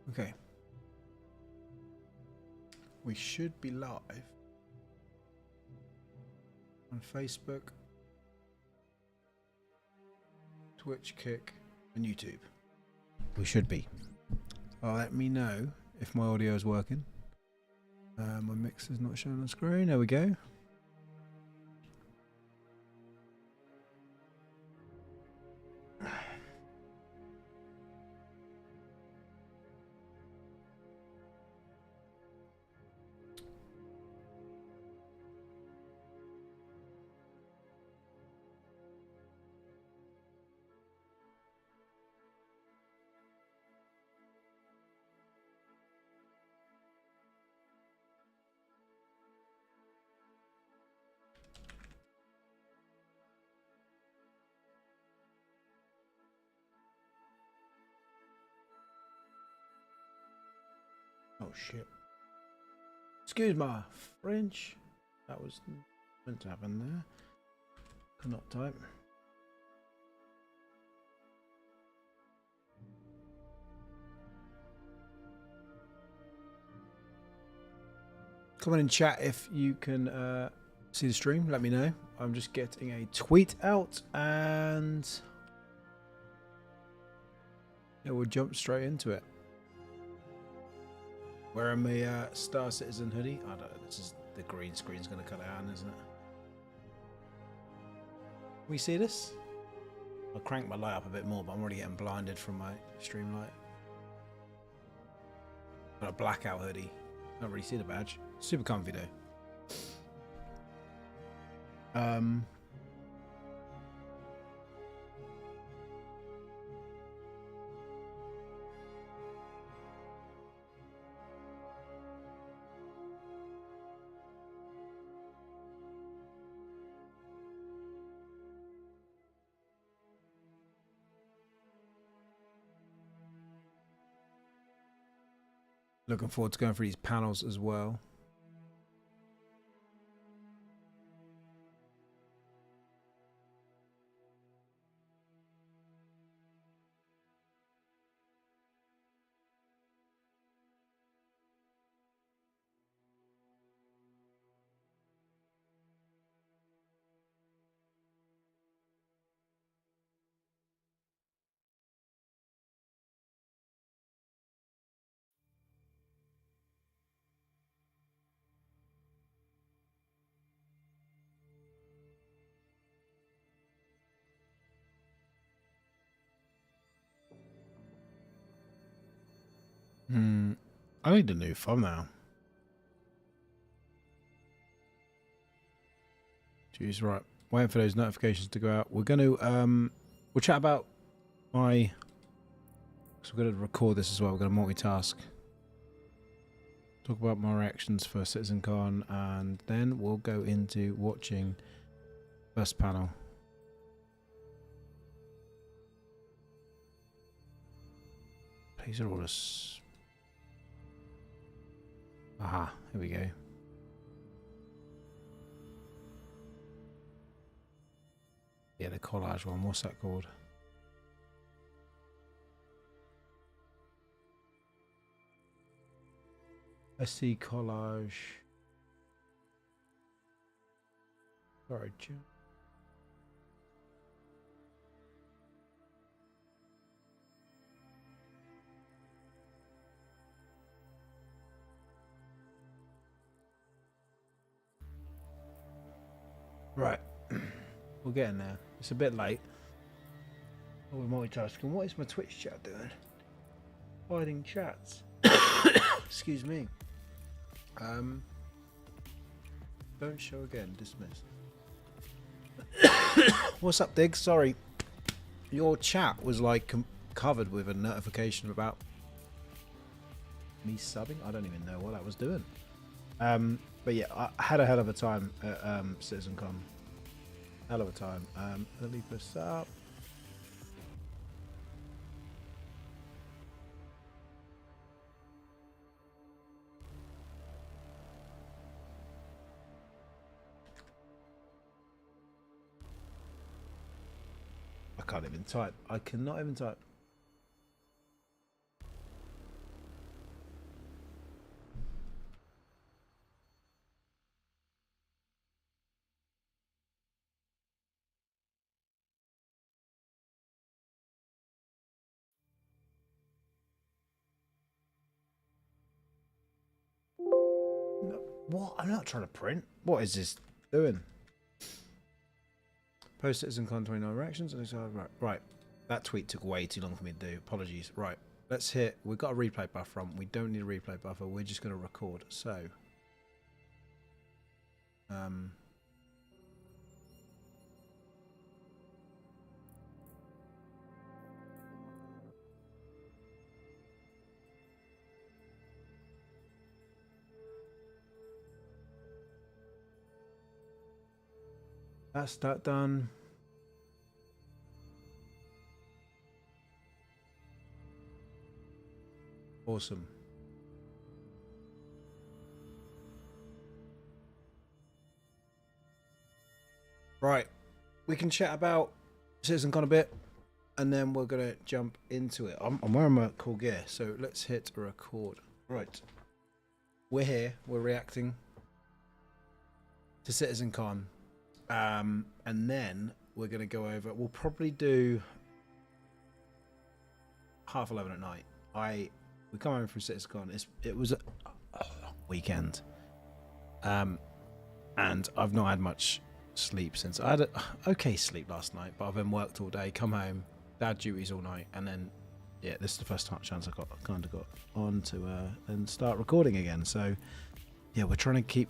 Okay. We should be live on Facebook, Twitch, Kick, and YouTube. We should be. Let me know if my audio is working. My mix is not showing on screen. There we go. Oh shit. Excuse my French. That was meant to happen there. Cannot type. Comment in chat if you can see the stream. Let me know. I'm just getting a tweet out and yeah, we'll jump straight into it. Wearing my Star Citizen hoodie. I don't know. This is the green screen's going to cut out, isn't it? We see this? I'll crank my light up a bit more, but I'm already getting blinded from my stream light. Got a blackout hoodie. Don't really see the badge. Super comfy though. Looking forward to going through these panels as well. I need a new thumbnail. Jeez, right. Waiting for those notifications to go out. We're going to, we'll chat about my, so we're going to record this as well. We're going to multitask. Talk about my reactions for CitizenCon, and then we'll go into watching first panel. These are all this. Aha, here we go. Yeah, the collage one. What's that called? SC collage. Sorry, Jim. Right. We're getting there. It's a bit late. Oh, we're multitasking. What is my Twitch chat doing? Hiding chats. Excuse me. Don't show again. Dismiss. What's up, Diggs? Sorry. Your chat was like covered with a notification about me subbing. I don't even know what I was doing. But yeah, I had a hell of a time at CitizenCon. Hell of a time. Let me put this up. I can't even type. I cannot even type. What? I'm not trying to print. What is this doing? Post-CitizenCon 29 reactions. Right. That tweet took way too long for me to do. Apologies. Right. Let's hit. We've got a replay buffer on. We don't need a replay buffer. We're just going to record. So. That's that done. Awesome. Right. We can chat about CitizenCon a bit, and then we're going to jump into it. I'm wearing my cool gear, so let's hit record. Right. We're here. We're reacting to CitizenCon. And then we're going to go over. We'll probably do 11:30 at night. We come home from CitizenCon. It was a long weekend, and I've not had much sleep since. I had a okay sleep last night, but I've been worked all day. Come home, dad duties all night, and then yeah, this is the first chance I got on to and start recording again. So yeah, we're trying to keep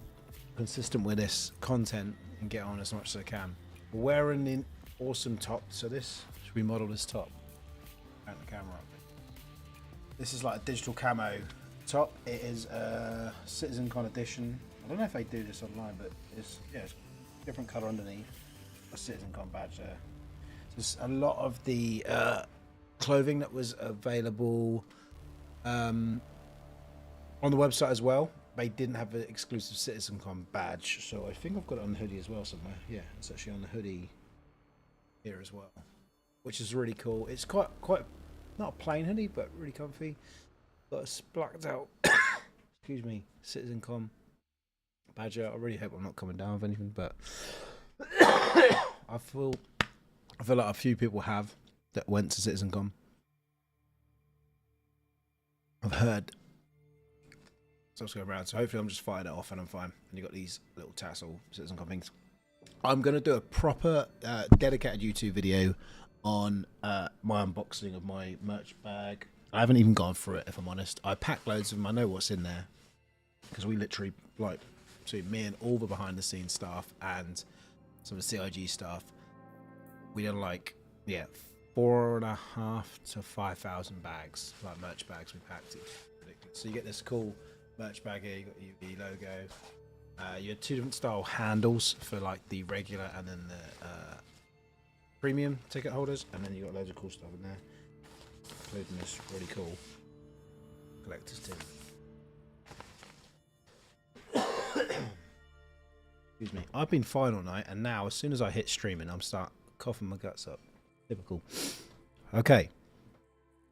consistent with this content and get on as much as I can. We're wearing an awesome top. So this, should we model this top? Turn the camera up. This is like a digital camo top. It is a CitizenCon edition. I don't know if they do this online, but it's different color underneath. A CitizenCon badge there. So there's a lot of the clothing that was available on the website as well. They didn't have an exclusive CitizenCon badge, so I think I've got it on the hoodie as well somewhere. Yeah, it's actually on the hoodie here as well, which is really cool. It's quite not a plain hoodie, but really comfy. Got a splacked out, excuse me, CitizenCon badge out. I really hope I'm not coming down with anything, but I feel like a few people have that went to CitizenCon. I've heard. So let's go around. So hopefully I'm just firing it off and I'm fine. And you got these little tassel CitizenCon things. I'm going to do a proper dedicated YouTube video on my unboxing of my merch bag. I haven't even gone through it, if I'm honest. I packed loads of them. I know what's in there because we literally, like, between me and all the behind the scenes staff and some of the CIG staff, we did like 4,500 to 5,000 bags, like merch bags we packed. It's ridiculous. So you get this cool merch bag here. You got your UV logo. You had two different style handles for like the regular and then the premium ticket holders, and then you got loads of cool stuff in there, including this really cool collector's tin. Excuse me. I've been fine all night, and now as soon as I hit streaming, I'm start coughing my guts up. Typical. Okay.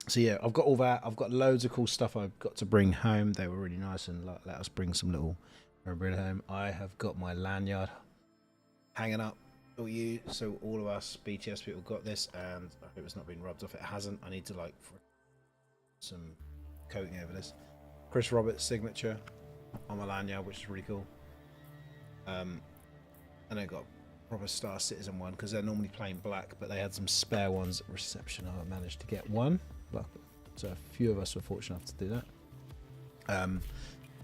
So yeah, I've got all that. I've got loads of cool stuff I've got to bring home. They were really nice and let us bring some little memorabilia home. I have got my lanyard hanging up for you, so all of us BTS people got this, and I hope it's not been rubbed off. It hasn't. I need to like some coating over this. Chris Roberts' signature on my lanyard, which is really cool. And I got proper Star Citizen one because they're normally plain black, but they had some spare ones at reception. I managed to get one. So a few of us were fortunate enough to do that.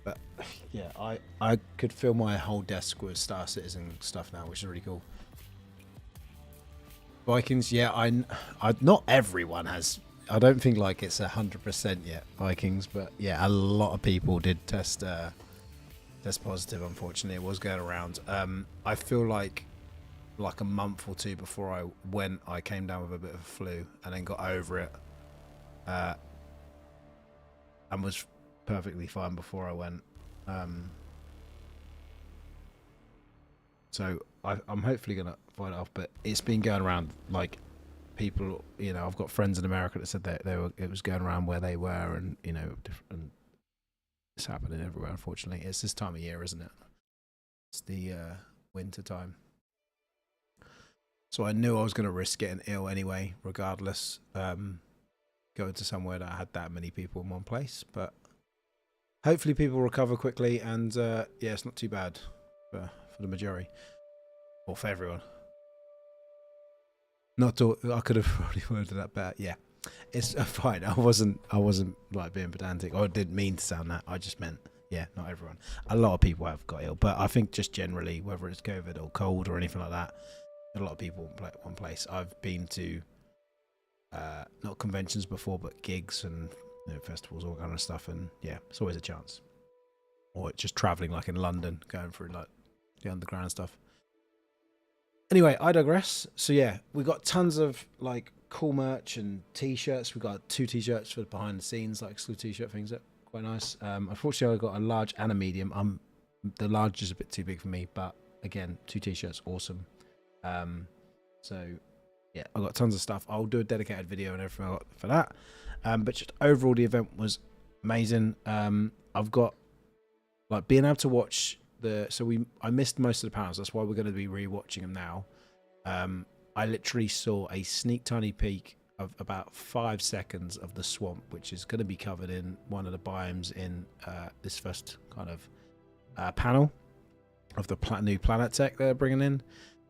But yeah, I could fill my whole desk with Star Citizen stuff now, which is really cool. Vikings, yeah, I not everyone has. I don't think like it's 100% yet Vikings, but yeah, a lot of people did test positive. Unfortunately, it was going around. I feel like a month or two before I went, I came down with a bit of a flu and then got over it. And was perfectly fine before I went. So I'm hopefully gonna fight it off, but it's been going around like people, you know, I've got friends in America that said that it was going around where they were, and you know, different. It's happening everywhere. Unfortunately, it's this time of year, isn't it? It's the winter time. So I knew I was going to risk getting ill anyway, regardless. Going to somewhere that had that many people in one place, but hopefully people recover quickly, and yeah, it's not too bad for the majority or for everyone. Not to, I could have probably worded that better. Yeah, it's fine. I wasn't like being pedantic. I didn't mean to sound that. I just meant, yeah, not everyone. A lot of people have got ill, but I think just generally, whether it's COVID or cold or anything like that, a lot of people play at one place. I've been to not conventions before, but gigs and festivals, all kind of stuff, and yeah, it's always a chance. Or just traveling, like in London, going through like the underground stuff. Anyway, I digress. So yeah, we got tons of like cool merch and t-shirts. We got 2 t-shirts for the behind the scenes, like exclusive t-shirt things. That quite nice. Unfortunately, I got a large and a medium. The large is a bit too big for me, but again, 2 t-shirts, awesome. So yeah, I got tons of stuff. I'll do a dedicated video and everything for that. But just overall, the event was amazing. I've got like being able to watch I missed most of the panels. That's why we're going to be rewatching them now. I literally saw a sneak tiny peek of about 5 seconds of the swamp, which is going to be covered in one of the biomes in this first kind of panel of the new planet tech they're bringing in.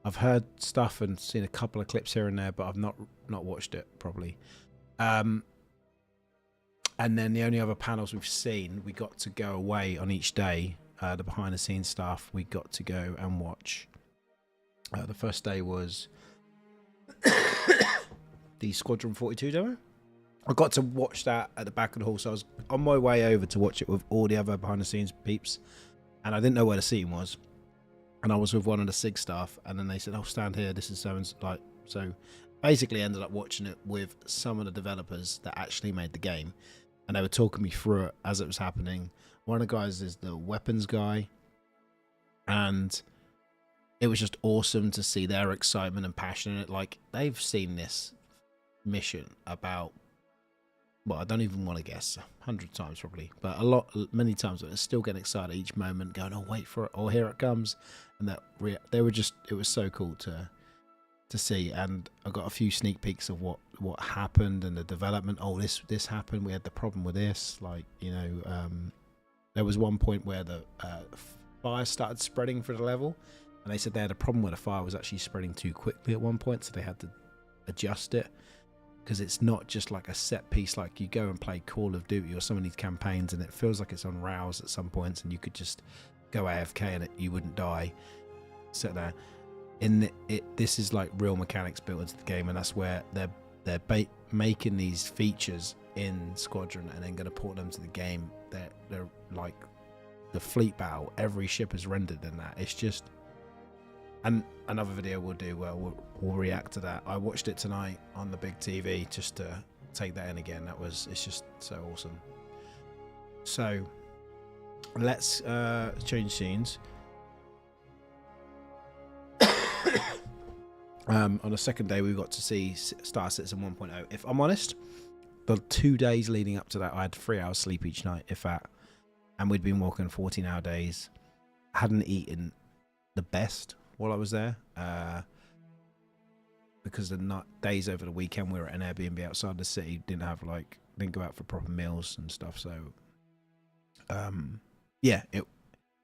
I've heard stuff and seen a couple of clips here and there, but I've not watched it properly. And then the only other panels we've seen, we got to go away on each day. The behind the scenes stuff, we got to go and watch. The first day was the Squadron 42 demo. I got to watch that at the back of the hall, so I was on my way over to watch it with all the other behind the scenes peeps, and I didn't know where the seating was. And I was with one of the SIG staff, and then they said, "Oh, stand here. This is so and like." So basically, ended up watching it with some of the developers that actually made the game, and they were talking me through it as it was happening. One of the guys is the weapons guy, and it was just awesome to see their excitement and passion in it. Like, they've seen this mission about, well, I don't even want to guess, 100 times probably, but many times, but they're still getting excited each moment, going, "Oh, wait for it," or "Here it comes," and that they were just, it was so cool to see. And I got a few sneak peeks of what happened and the development. Oh, this happened. We had the problem with this, like, there was one point where the fire started spreading through the level, and they said they had a problem where the fire was actually spreading too quickly at one point, so they had to adjust it, because it's not just like a set piece. Like, you go and play Call of Duty or some of these campaigns, and it feels like it's on rails at some points, and you could just go AFK and you wouldn't die. Sit there. This is like real mechanics built into the game, and that's where they're making these features in Squadron and then going to port them to the game. They're like the fleet battle, every ship is rendered in that. It's just, and another video we'll do where we'll react to that. I watched it tonight on the big TV just to take that in again. It's just so awesome. So let's change scenes. On the second day, we got to see Star Citizen 1.0. If I'm honest, the 2 days leading up to that, I had 3 hours sleep each night, if that. And we'd been walking 14-hour days. Hadn't eaten the best while I was there. Because the days over the weekend, we were at an Airbnb outside the city. Didn't go out for proper meals and stuff. So, yeah, it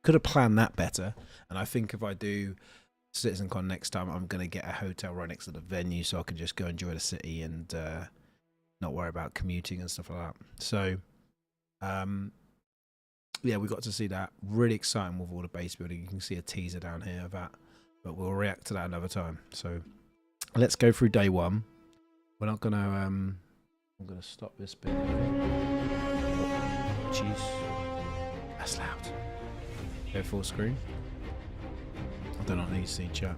could have planned that better. And I think if I do CitizenCon next time, I'm going to get a hotel right next to the venue, so I can just go enjoy the city and not worry about commuting and stuff like that. So yeah, we got to see that. Really exciting with all the base building. You can see a teaser down here of that, but we'll react to that another time. So let's go through day one. We're not gonna I'm gonna stop this bit. Oh, jeez, that's loud. Go full screen. I do not need to see chat.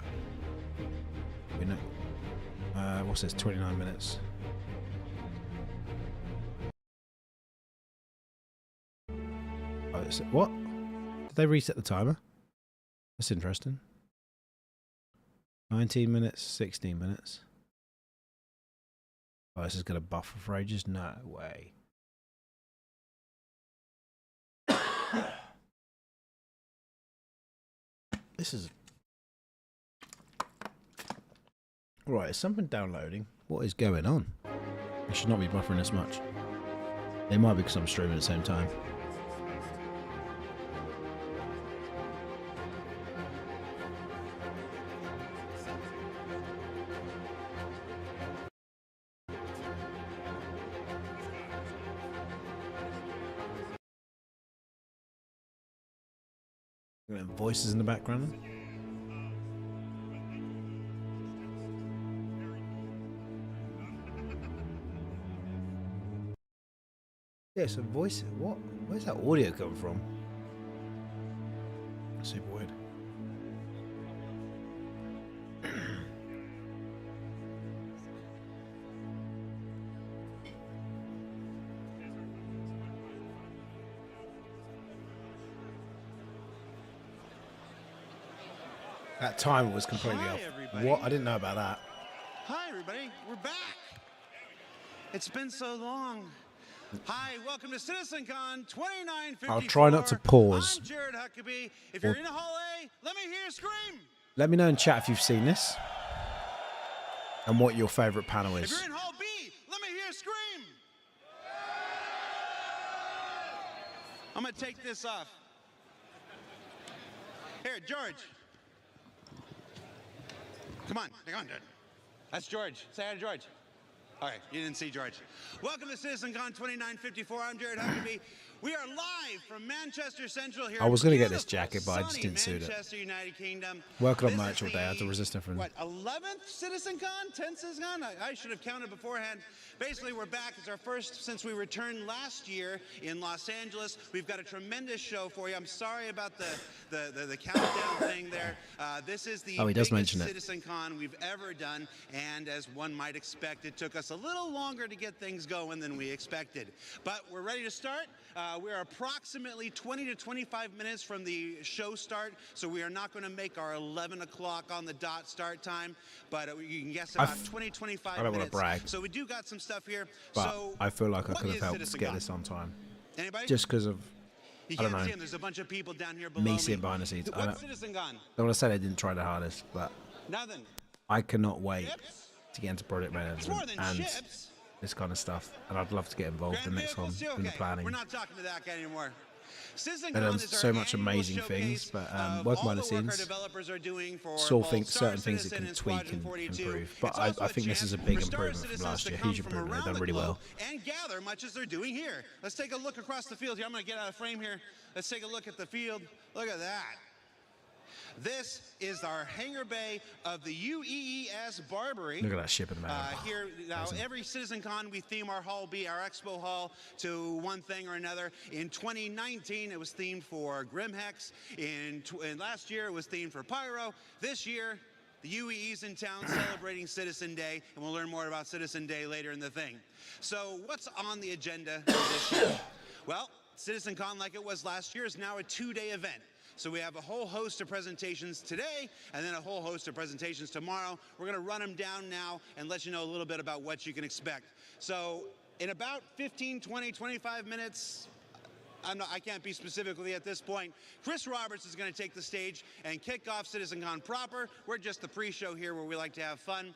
We know. What's this? 29 minutes. Oh, what? Did they reset the timer? That's interesting. 19 minutes, 16 minutes. Oh, this is going to buffer for ages? No way. This is... Right, is something downloading? What is going on? It should not be buffering this much. It might be because I'm streaming at the same time. Voices in the background. Yeah, so voice. What? Where's that audio come from? Super weird. That time was completely off. Everybody. What? I didn't know about that. Hi, everybody. We're back. It's been so long. Hi, welcome to CitizenCon 2954. I'll try not to pause. I'm Jared Huckabee. If you're in Hall A, let me hear you scream. Let me know in chat if you've seen this and what your favorite panel If is. you're in Hall B, let me hear you scream. I'm going to take this off. Here, George. Come on, dude. That's George. Say hi to George. All right, you didn't see George. Welcome to CitizenCon 2954. I'm Jared Huckabee. We are live from Manchester Central here. I was going to get this jacket, but I just didn't suit it. Manchester, United Kingdom. Working on merch all day. I had to resist it from. What, 11th CitizenCon? 10th CitizenCon? I should have counted beforehand. Basically, we're back. It's our first since we returned last year in Los Angeles. We've got a tremendous show for you. I'm sorry about the countdown thing there. This is the he does biggest mention it. CitizenCon we've ever done, and as one might expect, it took us a little longer to get things going than we expected. But we're ready to start. We're approximately 20 to 25 minutes from the show start, so we are not going to make our 11 o'clock on the dot start time, but you can guess about 20, 25 minutes. I don't want to brag. So we do got some stuff here. But so I feel like I could have helped CitizenCon? get this on time. Anybody? Just because of, you I don't can't know, see them. There's a bunch of people down here below me sitting behind the scenes. I What's don't CitizenCon? want to say they didn't try the hardest, but Nothing. I cannot wait Chips? to get into project It's more management than and chips. this kind of stuff. And I'd love to get involved in the next one, Vehicles too? in the Okay, planning. we're not talking to that guy anymore. They've done so much amazing things, but working behind the scenes, still think certain things that can tweak and improve. But I think this is a big improvement from last year. Huge improvement. They've done really well. And gather much as they're doing here. Let's take a look across the field here. I'm going to get out of frame here. Let's take a look at the field. Look at that. This is our hangar bay of the UEES Barbary. Look at that ship in the middle. Here now, every CitizenCon we theme our hall B, our expo hall, to one thing or another. In 2019, it was themed for Grimhex. In last year, it was themed for Pyro. This year, the UEE's in town celebrating Citizen Day, and we'll learn more about Citizen Day later in the thing. So, what's on the agenda for this year? Well, CitizenCon, like it was last year, is now a two-day event. So we have a whole host of presentations today and then a whole host of presentations tomorrow. We're going to run them down now and let you know a little bit about what you can expect. So in about 15, 20, 25 minutes, I can't be specific with you at this point. Chris Roberts is going to take the stage and kick off CitizenCon proper. We're just the pre-show here where we like to have fun.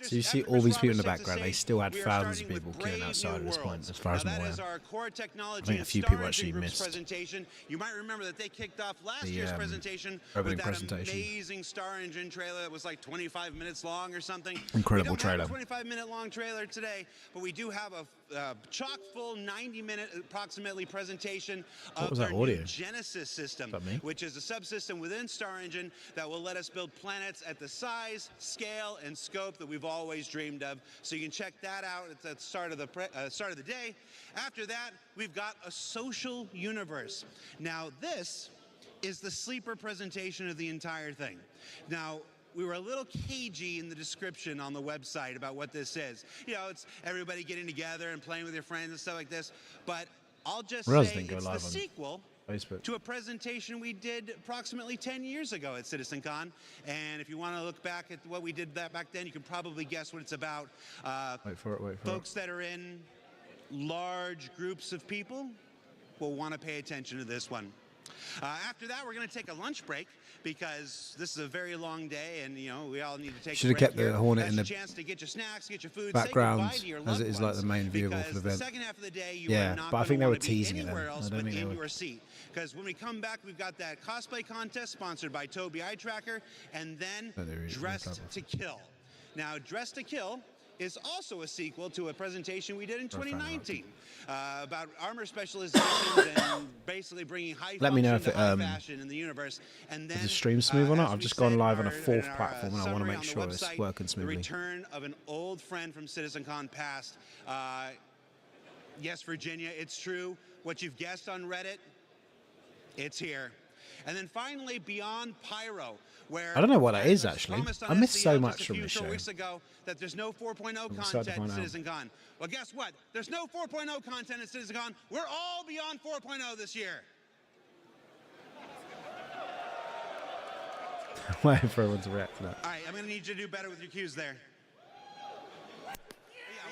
So you see all these people in the background. They still had thousands of people queuing outside at this point, as far as I'm aware. That is our core technology. I think a few people actually missed presentation. You might remember that they kicked off last year's presentation with that amazing Star Engine trailer that was like 25 minutes long or something. Incredible trailer. We don't have a 25-minute long trailer today, but we do have a chock-full 90-minute approximately presentation of their new Genesis system, which is a subsystem within Star Engine that will let us build planets at the size, scale, and scope that we've always dreamed of. So you can check that out at the start of the day. After that, we've got a social universe. Now, this is the sleeper presentation of the entire thing. Now, we were a little cagey in the description on the website about what this is. You know, it's everybody getting together and playing with your friends and stuff like this. But I'll just say it's the sequel to a presentation we did approximately 10 years ago at CitizenCon. And if you want to look back at what we did back then, you can probably guess what it's about. Wait for it. Folks that are in large groups of people will want to pay attention to this one. After that, we're going to take a lunch break because this is a very long day, and you know we all need to take. Should have kept the Hornet in the chance to get your snacks, get your food, background, as it is like the main vehicle for the event. The second half of the day, but I think they were teasing it. I don't think they were. Your seat. Because when we come back, we've got that cosplay contest sponsored by Tobii Eye Tracker, and then Dressed to Kill. Now, Dressed to Kill is also a sequel to a presentation we did in 2019 about armor specializations and basically bringing high fashion in the universe. And then the stream smooth or not? I've just gone live on a fourth platform and I want to make sure it's working smoothly. The return of an old friend from CitizenCon past. Yes, Virginia, it's true. What you've guessed on Reddit, it's here. And then finally, Beyond Pyro, where I don't know what that is actually. I missed so much from this show. Weeks ago that there's no 4.0 content in CitizenCon. Well, guess what? There's no 4.0 content in CitizenCon. We're all beyond 4.0 this year. Waiting for everyone to react to that. All right, I'm going to need you to do better with your cues there.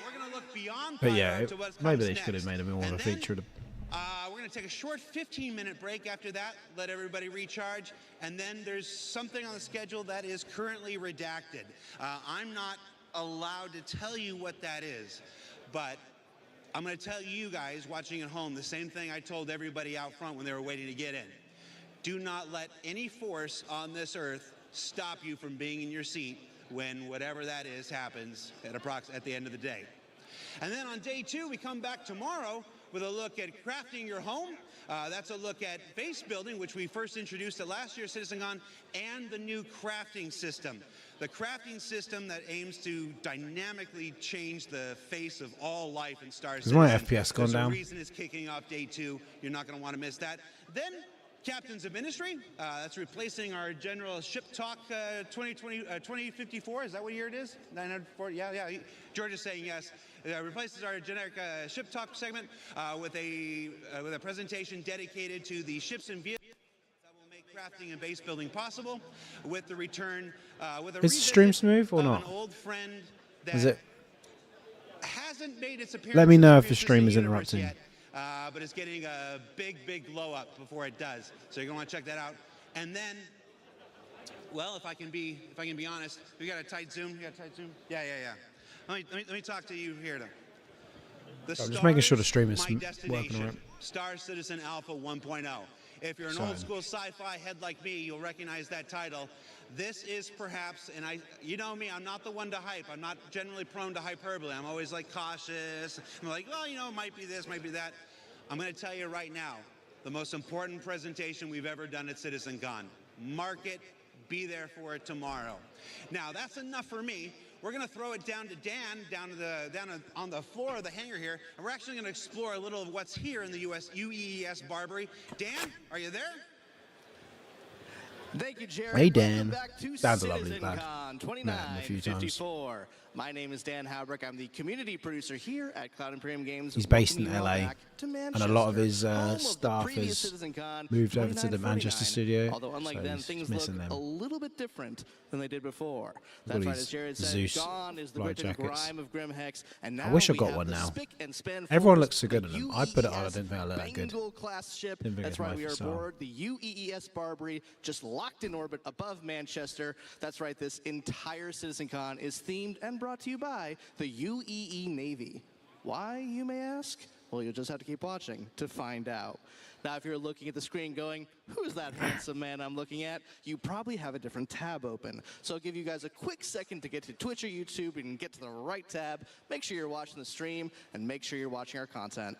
We're going to look beyond But yeah, to what's maybe they should have made a bit more of a feature. We're going to take a short 15-minute break after that, let everybody recharge, and then there's something on the schedule that is currently redacted. I'm not allowed to tell you what that is, but I'm going to tell you guys watching at home the same thing I told everybody out front when they were waiting to get in. Do not let any force on this earth stop you from being in your seat when whatever that is happens at the end of the day. And then on day 2, we come back tomorrow with a look at crafting your home. That's a look at base building, which we first introduced at last year's CitizenCon, and the new crafting system. The crafting system that aims to dynamically change the face of all life in Star Citizen. Has my FPS gone down? There's a reason it's kicking off day 2. You're not going to want to miss that. Then Captains of Ministry, that's replacing our general Ship Talk 2054. Is that what year it is? 940? Yeah. George is saying yes. Replaces our generic Ship Talk segment with a presentation dedicated to the ships and vehicles that will make crafting and base building possible. With the return, with a is the stream smooth or not? An old friend that is it? Hasn't made its appearance. Let me know if the stream is interrupting. Yet. But it's getting a big blow up before it does. So you're going to want to check that out. And then, well, if I can be honest, we got a tight zoom. You got a tight zoom? Yeah. Let me talk to you here. I'm just making sure the stream is working all right. Star Citizen Alpha 1.0. If you're an old school sci-fi head like me, you'll recognize that title. This is perhaps, and you know me, I'm not the one to hype. I'm not generally prone to hyperbole. I'm always like cautious. I'm like, well, you know, it might be this, might be that. I'm going to tell you right now, the most important presentation we've ever done at CitizenCon. Mark it, be there for it tomorrow. Now, that's enough for me. We're going to throw it down to Dan, on the floor of the hangar here, and we're actually going to explore a little of what's here in the UEES Barbary. Dan, are you there? Thank you, Jared. Hey, Dan. Back to Dan's a lovely lad. CitizenCon Met him a few times. My name is Dan Haubrick. I'm the community producer here at Cloud Imperium Games. He's based in LA, and a lot of his staff has moved over to the Manchester studio. Although unlike so then, things look a little bit different than they did before. That's right, as Jared said, Zeus gone is the light rip and jackets. grime of Grimhex, and now I wish I we got have one the now. spick and span Everyone force looks so good of in them. the I put it on. I UEES didn't think I looked that good. Bengal class ship. Didn't think That's it's my right. We are style. aboard the UEES Barbary, just locked in orbit above Manchester. That's right. This entire CitizenCon is themed and brought to you by the UEE Navy. Why, you may ask? Well, you'll just have to keep watching to find out. Now, if you're looking at the screen going, who's that handsome man I'm looking at? You probably have a different tab open. So I'll give you guys a quick second to get to Twitch or YouTube and get to the right tab. Make sure you're watching the stream and make sure you're watching our content.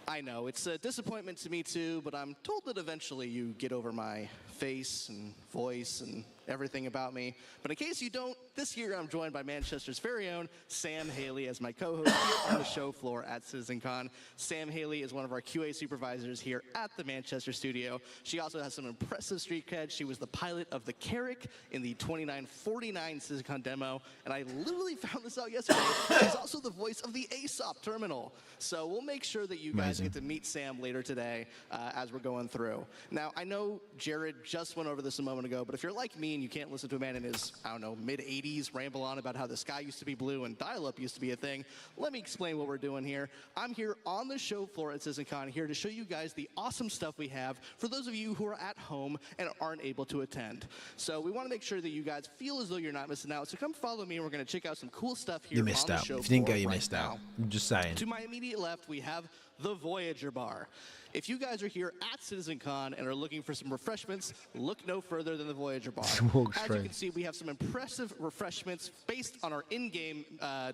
I know, it's a disappointment to me too, but I'm told that eventually you get over my face and voice and everything about me. But in case you don't, this year I'm joined by Manchester's very own Sam Haley as my co-host here on the show floor at CitizenCon. Sam Haley is one of our QA supervisors here at the Manchester studio. She also has some impressive street cred. She was the pilot of the Carrack in the 2949 CitizenCon demo, and I literally found this out yesterday. She's also the voice of the ASOP terminal. So we'll make sure that you guys get to meet Sam later today as we're going through. Now, I know Jared just went over this a moment ago, but if you're like me and you can't listen to a man in his, I don't know, mid-80s ramble on about how the sky used to be blue and dial-up used to be a thing, let me explain what we're doing here. I'm here on the show floor at CitizenCon here to show you guys the awesome stuff we have for those of you who are at home and aren't able to attend. So we want to make sure that you guys feel as though you're not missing out. So come follow me and we're going to check out some cool stuff here on the show floor. If you didn't go, you missed out. I'm just saying. To my immediate left, we have the Voyager Bar. If you guys are here at CitizenCon and are looking for some refreshments, look no further than the Voyager Bar. As you can see, we have some impressive refreshments based on our in-game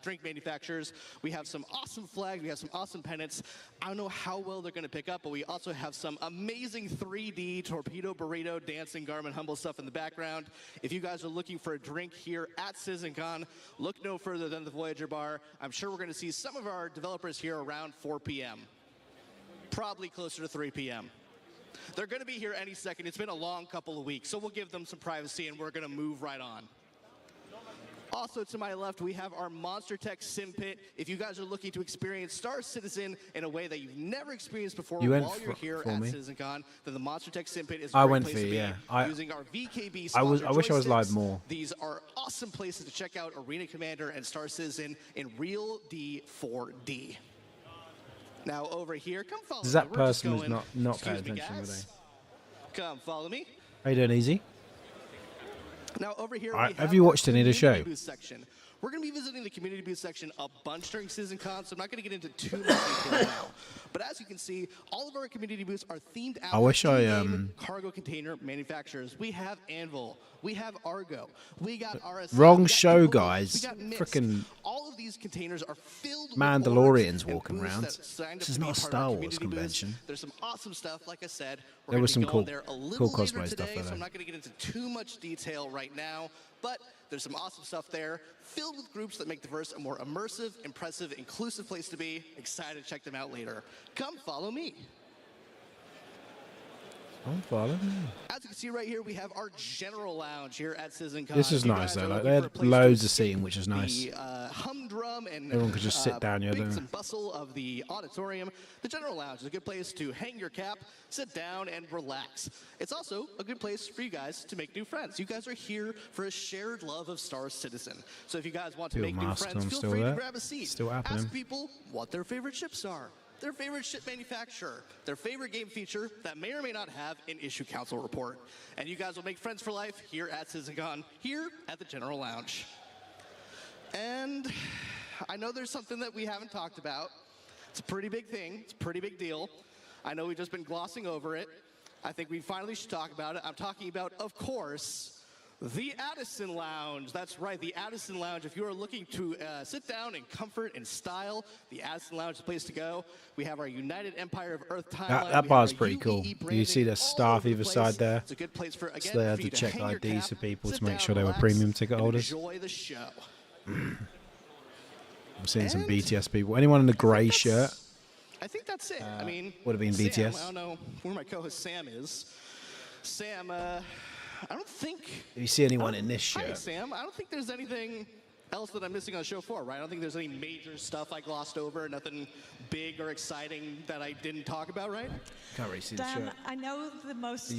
drink manufacturers. We have some awesome flags, we have some awesome pennants. I don't know how well they're going to pick up, but we also have some amazing 3D torpedo burrito dancing Garmin Humble stuff in the background. If you guys are looking for a drink here at CitizenCon, look no further than the Voyager Bar. I'm sure we're going to see some of our developers here around 4 p.m. Probably closer to 3 p.m. They're going to be here any second. It's been a long couple of weeks, so we'll give them some privacy and we're going to move right on. Also to my left, we have our Monster Tech Sim Pit. If you guys are looking to experience Star Citizen in a way that you've never experienced before while you're here at CitizenCon, then the Monster Tech Sim Pit is a great place to be. Using our VKB I wish I was live more. These are awesome places to check out Arena Commander and Star Citizen in real D4D. Now over here, come follow me. Does that person who's not paying attention today? Come follow me. How you doing, Easy? Now over here, have you watched any of the show? We're going to be visiting the community booth section a bunch during CitizenCon, so I'm not going to get into too much detail now. But as you can see, all of our community booths are themed after cargo container manufacturers. We have Anvil, we have Argo, we got RSI. Wrong show, guys. Freaking all of these containers are filled Mandalorians with walking around. This is not a Star Wars convention. There's some awesome stuff, like I said. There was some cool cosplay stuff there. So I'm not going to get into too much detail right now, but there's some awesome stuff there, filled with groups that make the verse a more immersive, impressive, inclusive place to be. Excited to check them out later. Come follow me. Come follow me. As you can see right here, we have our general lounge here at CitizenCon. This is nice though. Like they had loads of seating, which is nice. The humdrum and everyone could just sit down here. Bits and bustle of the auditorium. The general lounge is a good place to hang your cap, sit down, and relax. It's also a good place for you guys to make new friends. You guys are here for a shared love of Star Citizen. So if you guys want to make new friends, feel free to grab a seat. Still happening. Ask people what their favorite ships are, their favorite ship manufacturer, their favorite game feature that may or may not have an issue council report. And you guys will make friends for life here at CitizenCon, here at the General Lounge. And I know there's something that we haven't talked about. It's a pretty big thing. It's a pretty big deal. I know we've just been glossing over it. I think we finally should talk about it. I'm talking about, of course, the Addison Lounge. That's right, the Addison Lounge. If you are looking to sit down in comfort and style, the Addison Lounge is the place to go. We have our United Empire of Earth timeline. That bar's pretty cool. You see the staff either side there. It's a good place for, again, so they had to check IDs for people to make sure they were premium ticket holders. Enjoy the show. I'm seeing some BTS people. Anyone in the grey shirt? I think that's it. I mean, would have been Sam, BTS. I don't know where my co-host Sam is. Sam, I don't think. If you see anyone in this shirt, hi, Sam. I don't think there's anything else that I'm missing on show 4, right? I don't think there's any major stuff I glossed over. Nothing big or exciting that I didn't talk about, right? Can't really see Dan, the shirt. I know the most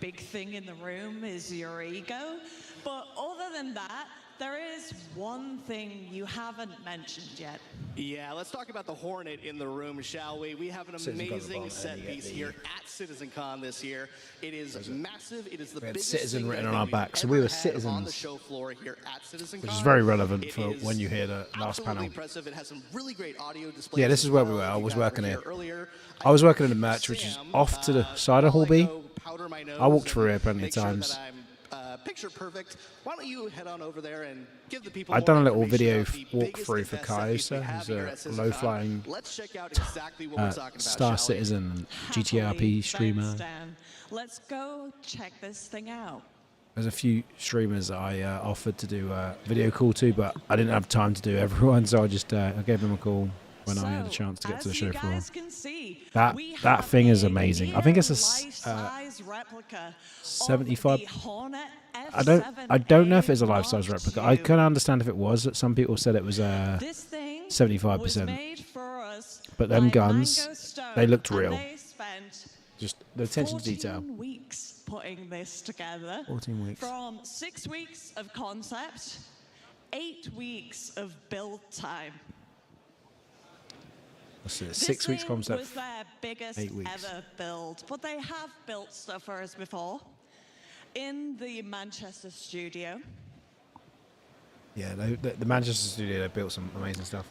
big thing in the room is your ego, but other than that, there is one thing you haven't mentioned yet. Yeah, let's talk about the Hornet in the room, shall we? We have an amazing set piece here at CitizenCon this year. It is massive. It is the biggest Citizen written on our back, so we we were citizens on the citizens, show floor here at CitizenCon. which is very relevant for when you hear the last panel. Impressive. It has some really great audio displays. Yeah, this is where we were. I was working here. I was working in the merch, which is off to the side of Hall B. I walked through here plenty of times. Picture perfect. Why don't you head on over there and give the people. I've done a little video walkthrough for Kaiusa, who's a low-flying Star Citizen GTRP streamer. Let's go check this thing out. There's a few streamers I offered to do a video call to, but I didn't have time to do everyone, so I just I gave them a call when I had a chance to get to the show floor. That thing is amazing. I think it's a 75. I don't know if it's a life-size replica. I can understand if it was. Some people said it was 75%. But them guns, they looked real. Just the attention to detail. 14 weeks putting this together. 14 weeks. From 6 weeks of concept, 8 weeks of build time. That's it. 6 weeks concept. This was their biggest ever build, but they have built stuff for us before in the Manchester studio. Yeah, the Manchester studio, they built some amazing stuff.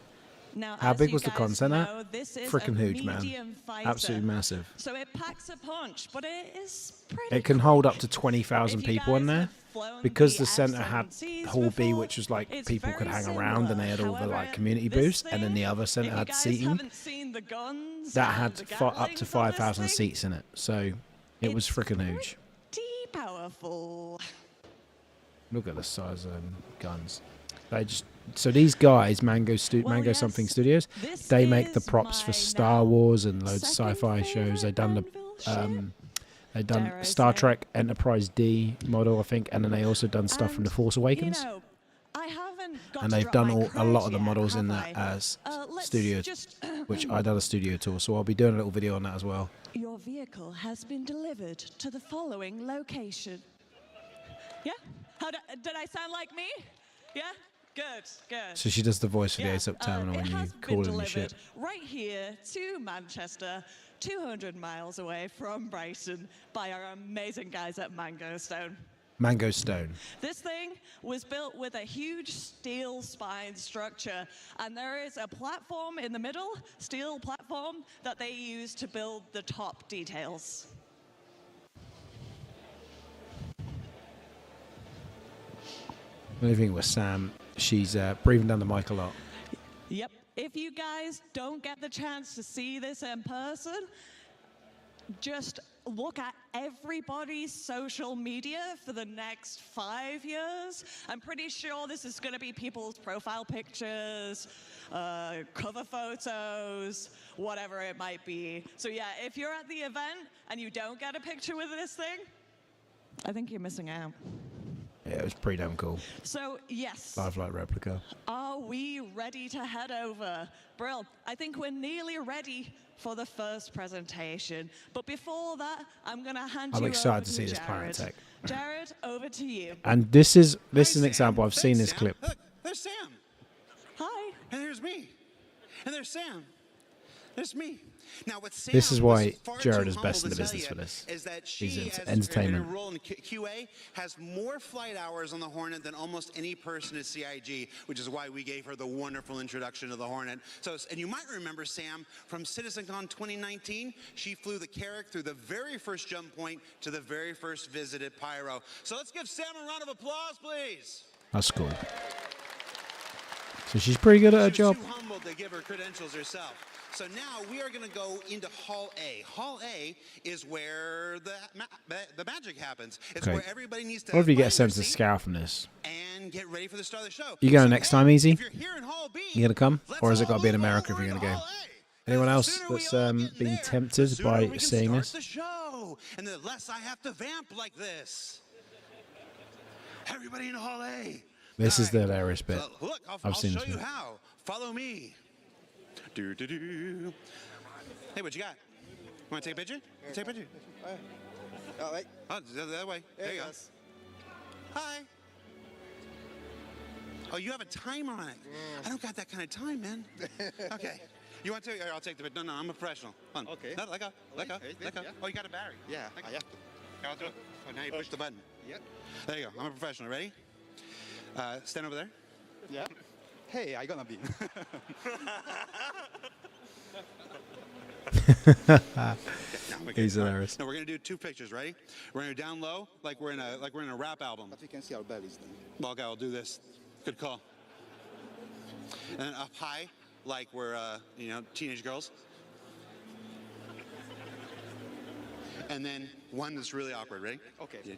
Now, How as big you was the guys con center? know, this is Freaking a huge, man. medium fighter. Absolutely massive. So it packs a punch, but it is pretty It can quick. hold up to 20,000 If you people in guys there. have flown Because the the center had F-7Cs Hall B, before, which was like it's people could very hang around, and they had all the similar. like community However, booths, and then the other center had seating. haven't seen the guns That and had the up to gatherings on 5,000 this thing, seats in it, so it was freaking huge. pretty powerful. Look at the size of them guns. They just so these guys, Mango yes, Something Studios, this they make the is props for my Star now Wars and loads of second sci-fi shows. They've done favorite the Anvil they've done dare I Star say. Trek Enterprise D model, I think, and then they also done stuff from The Force Awakens. You know, I haven't got And to they've drop done my a lot card of the yet, models in have that I? as Let's studio, just which I done a studio tour, so I'll be doing a little video on that as well. Your vehicle has been delivered to the following location. Yeah? Did I sound like me? Yeah? Good, good. So she does the voice for the ASAP terminal it when you has been call in the delivered ship. right here to Manchester, 200 miles away from Brighton, by our amazing guys at Mango Stone. Mango Stone. This thing was built with a huge steel spine structure, and there is a platform in the middle, steel platform, that they use to build the top details. Only thing with Sam, she's breathing down the mic a lot. Yep. If you guys don't get the chance to see this in person, just look at everybody's social media for the next 5 years. I'm pretty sure this is going to be people's profile pictures, cover photos, whatever it might be. So yeah, if you're at the event and you don't get a picture with this thing, I think you're missing out. Yeah, it was pretty damn cool. So yes. Lifelike replica. Are we ready to head over? Brill, I think we're nearly ready for the first presentation. But before that, I'm going to hand you over excited to see this Jared. Planet Tech. Jared, over to you. And this is an Sam. example. I've seen this Sam. clip. Look, there's Sam. Hi. And there's me. And there's Sam. There's me. Now, what Sam This is why was far Jared too is best in humble the to tell business you for this. Is that He's she, into as entertainment. in her role in QA, has more flight hours on the Hornet than almost any person at CIG, which is why we gave her the wonderful introduction to the Hornet. So, and you might remember Sam from CitizenCon 2019. She flew the Carrack through the very first jump point to the very first visit at Pyro. So let's give Sam a round of applause, please. That's cool. So she's pretty good at her job. She was too humble to give her credentials herself. So now we are going to go into Hall A. Hall A is where the magic happens. It's Okay. where everybody needs to. What if you get a find their sense of seat scale from this? and get ready for the start of the show. You going So, next hey, time, Easy? If you're here in Hall B, You gonna come, let's or has it all got to be in move America if over you're gonna into go? Hall A. Anyone And the else sooner we that's all get in been there, tempted the sooner by we can seeing start this? the show, and the less I have to vamp like this. Everybody in Hall A. This is the All right. hilarious bit. So, look, I'll I've seen show this you bit. how. Follow me. Do. Hey, what you got? Want to take a picture? Take a picture. All right. Oh, that way. There you go. Hi. Oh, you have a timer on it. I don't got that kind of time, man. Okay. You want to? Here, I'll take the picture. No, I'm a professional. Hold on. Okay. No, let go. Let go. Let go. Yeah. Oh, you got a battery. Yeah, Let go. I have to. Here, I'll do it. Oh, now you push the button. Yep. There you go. I'm a professional. Ready? Stand over there. Yeah. Hey, I gonna be. He's hilarious. No, we're gonna do two pictures. Ready? We're gonna go down low, like we're in a rap album. But we can see our bellies then. Well, okay, I'll do this. Good call. And then up high, like we're teenage girls. And then one that's really awkward. Ready? Okay. Yeah,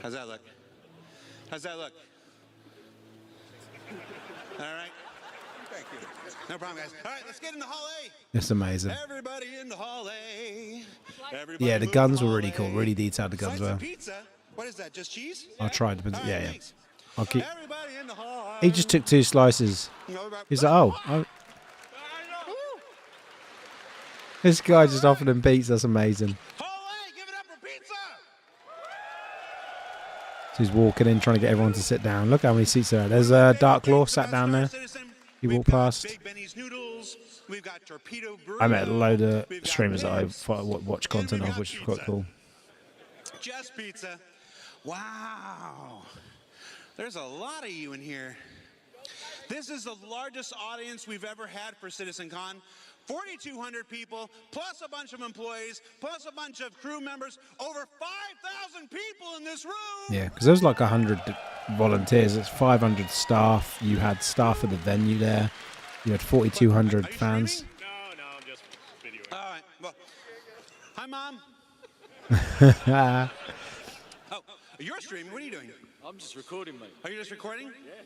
how's that look? How's that look? All right. Thank you. No problem, guys. All right, let's get into Hall A. It's amazing. Everybody in the Hall A. Everybody Yeah, the move guns to were Hall really cool. A. Really detailed, the guns Slice of were. pizza. What is that? Just cheese? I tried, but All right, yeah. thanks. I'll keep. Everybody in the Hall A. He just took 2 slices. He's like, oh. This guy just offered him pizza. That's amazing. Hall A, give it up for pizza. So he's walking in, trying to get everyone to sit down. Look how many seats there are. There's Dark Claw sat down there. He walked past. Big Benny's Noodles. We've got Torpedo Burrito. I met a load of We've got streamers that I Pigs. watch content And of, we which is got quite pizza. cool. Just pizza. Wow. There's a lot of you in here. This is the largest audience we've ever had for CitizenCon. 4,200 people, plus a bunch of employees, plus a bunch of crew members. Over 5,000 people in this room. Yeah, because there was like 100 volunteers. It's 500 staff. You had staff at the venue there. You had 4,200 fans. Streaming? No, I'm just video. All right. Well, hi, Mom. Oh, you're streaming. What are you doing? I'm just recording, mate. Are you just recording? Yeah.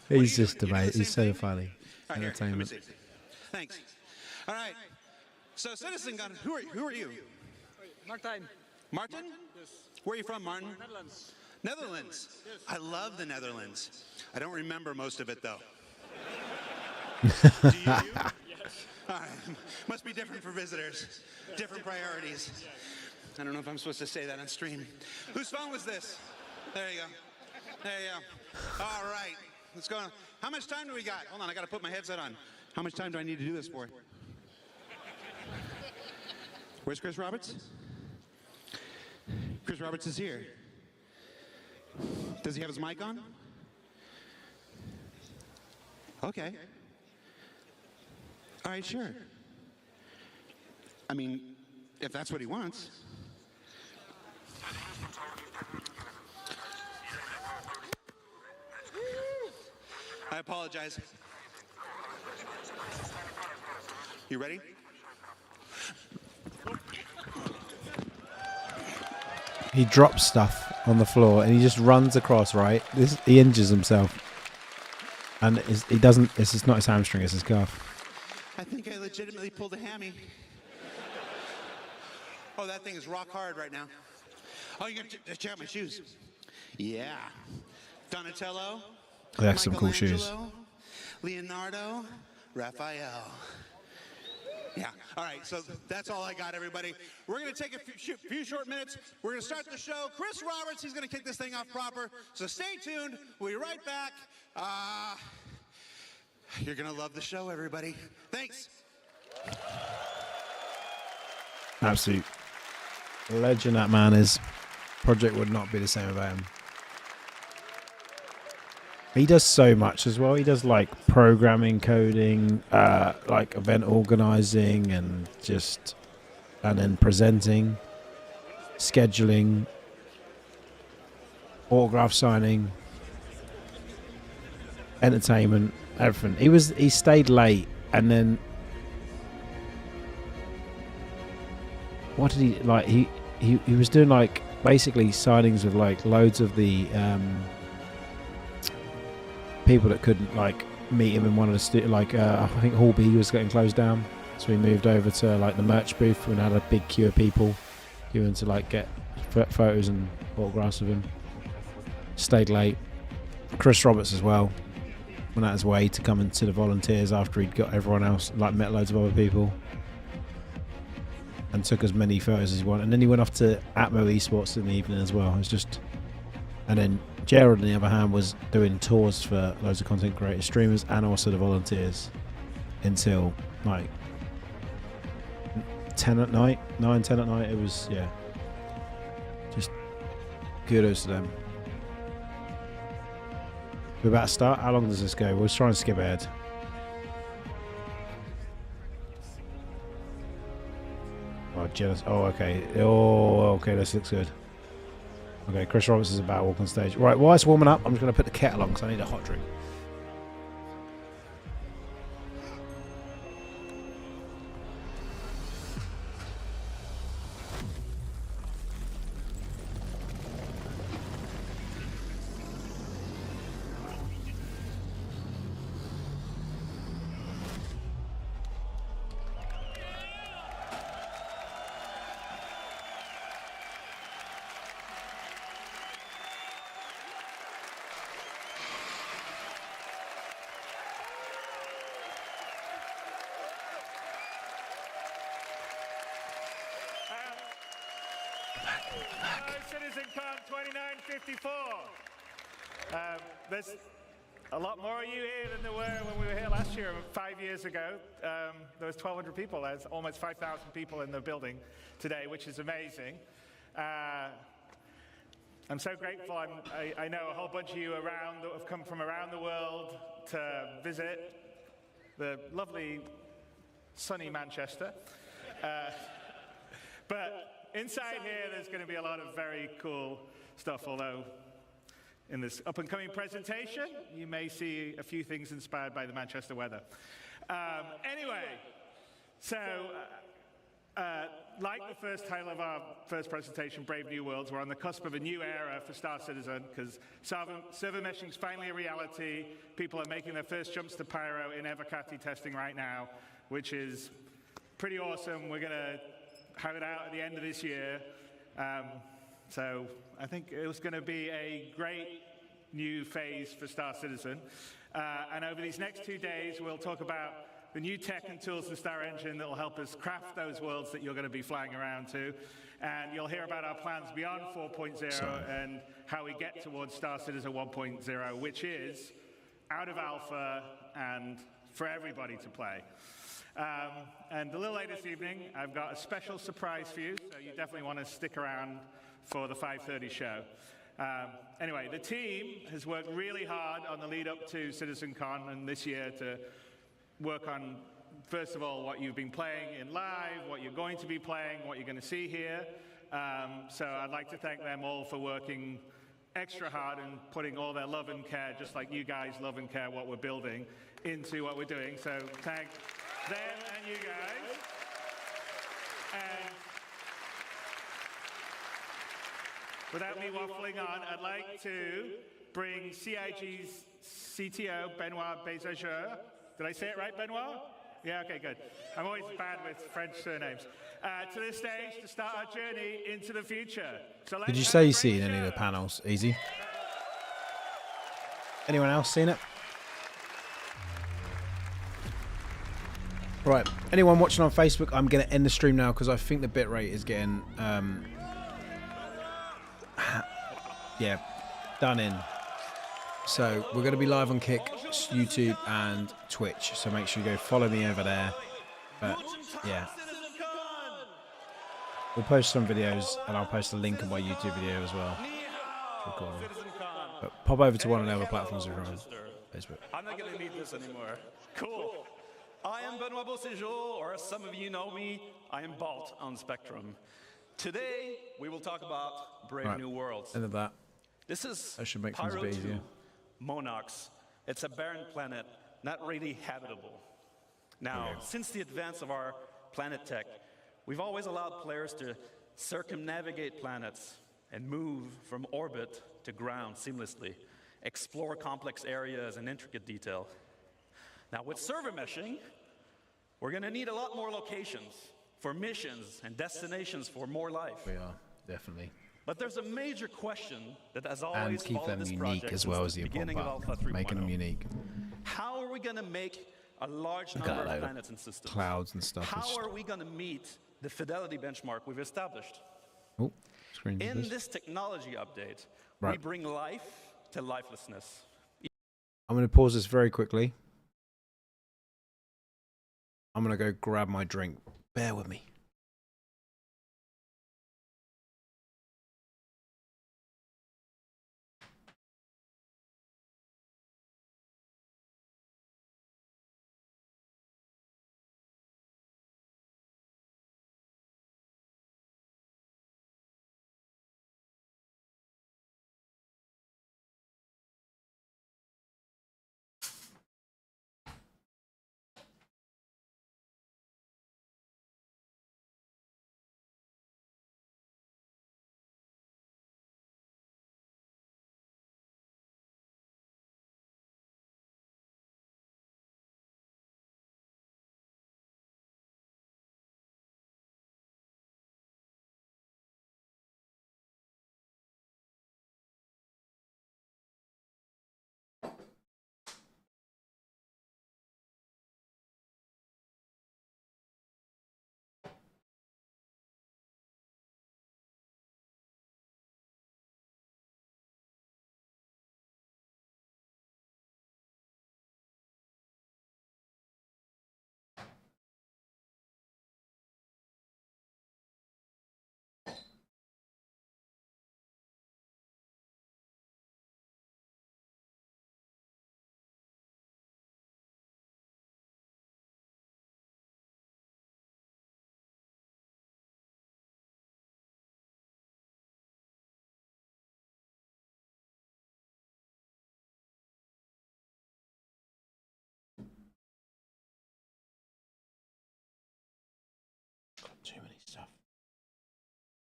He's just amazing. He's so funny. Right, Entertainment. here, thanks. All right. So, CitizenCon, who are you? Martijn. Martin? Yes. Where are you from, Martin? Netherlands. Netherlands. Yes. I love the Netherlands. I don't remember most of it, though. Do you? Yes. All right. Must be different for visitors. Different priorities. I don't know if I'm supposed to say that on stream. Whose phone was this? There you go. There you go. All right. Let's go on. How much time do we got? Hold on, I got to put my headset on. How much time do I need to do this for? Where's Chris Roberts? Chris Roberts is here. Does he have his mic on? Okay. All right, sure. I mean, if that's what he wants. I apologize. You ready? He drops stuff on the floor and he just runs across, right? He injures himself. And he doesn't, it's not his hamstring, it's his calf. I think I legitimately pulled a hammy. Oh, that thing is rock hard right now. Oh, you're going to check out my shoes. Yeah. Donatello. They have some cool shoes. Leonardo. Raphael. Yeah. All right. So that's all I got, everybody. We're going to take a few short minutes. We're going to start the show. Chris Roberts, he's going to kick this thing off proper. So stay tuned. We'll be right back. You're going to love the show, everybody. Thanks. Absolute legend that man is. Project would not be the same without him. He does so much as well. He does like programming, coding, like event organizing, and then presenting, scheduling, autograph signing, entertainment, everything. He stayed late, and then what did he like? He was doing like basically signings with like loads of the people that couldn't like meet him in one of the I think Hall B was getting closed down, so we moved over to like the merch booth and had a big queue of people queuing to like get photos and autographs of him. Stayed late. Chris Roberts as well went out his way to come into the volunteers after he'd got everyone else, like met loads of other people, and took as many photos as he wanted. And then he went off to Atmo Esports in the evening as well. It was just, and then Gerald, on the other hand, was doing tours for loads of content creators, streamers, and also the volunteers until like 10 at night, 9, 10 at night. It was, yeah, just kudos to them. We're about to start. How long does this go? We'll try and skip ahead. Oh, jealous. Oh, okay. Oh, okay. This looks good. Okay, Chris Roberts is about to walk on stage. Right, while it's warming up, I'm just going to put the kettle on because I need a hot drink. CitizenCon 2954. a lot more of you here than there were when we were here last year, 5 years ago. There was 1,200 people. There's almost 5,000 people in the building today, which is amazing. I'm so grateful. I know a whole bunch of you around that have come from around the world to visit the lovely sunny Manchester. But inside here, there's going to be a lot of very cool stuff, although in this up-and-coming presentation, you may see a few things inspired by the Manchester weather. Anyway, so like the first title of our first presentation, Brave New Worlds, we're on the cusp of a new era for Star Citizen because server meshing is finally a reality. People are making their first jumps to Pyro in Evocati testing right now, which is pretty awesome. We're going to have it out at the end of this year. So I think it was going to be a great new phase for Star Citizen. And over these next 2 days, we'll talk about the new tech and tools in Star Engine that will help us craft those worlds that you're going to be flying around to. And you'll hear about our plans beyond 4.0 and how we get towards Star Citizen 1.0, which is out of alpha and for everybody to play. And a little later this evening, I've got a special surprise for you, so you definitely want to stick around for the 5:30 show. Anyway, the team has worked really hard on the lead up to CitizenCon and this year to work on, first of all, what you've been playing in live, what you're going to be playing, what you're going to see here. So I'd like to thank them all for working extra hard and putting all their love and care, just like you guys love and care what we're building, into what we're doing. So thank them and you guys. And without me waffling on, I'd like to bring CIG's CTO, Benoit Bézageur. Did I say it right, Benoit? Yeah, okay, good. I'm always bad with French surnames. To the stage to start our journey into the future. So did you say you've seen any of the panels? Easy. Anyone else seen it? Right. Anyone watching on Facebook, I'm going to end the stream now because I think the bitrate is getting, yeah, done in. So we're going to be live on Kick, YouTube, and Twitch. So make sure you go follow me over there. But yeah, we'll post some videos, and I'll post a link in my YouTube video as well. But pop over to one of the other platforms if you're on Facebook. I'm not going to need this anymore. Cool. I am Benoit Beauséjour, or as some of you know me, I am Balt on Spectrum. Today, we will talk about Brave New Worlds. End of that. This is That should make things a bit easier. Monarchs. It's a barren planet, not really habitable. Now, since the advance of our planet tech, we've always allowed players to circumnavigate planets and move from orbit to ground seamlessly, explore complex areas in intricate detail. Now, with server meshing, we're going to need a lot more locations for missions and destinations for more life. We are, definitely. But there's a major question that has always And keep them unique as well as the important part. Making them unique. How are we going to make a large number of planets and systems? Clouds and stuff. How are we going to meet the fidelity benchmark we've established? Oh, in this technology update, we bring life to lifelessness. I'm going to pause this very quickly. I'm going to go grab my drink. Bear with me.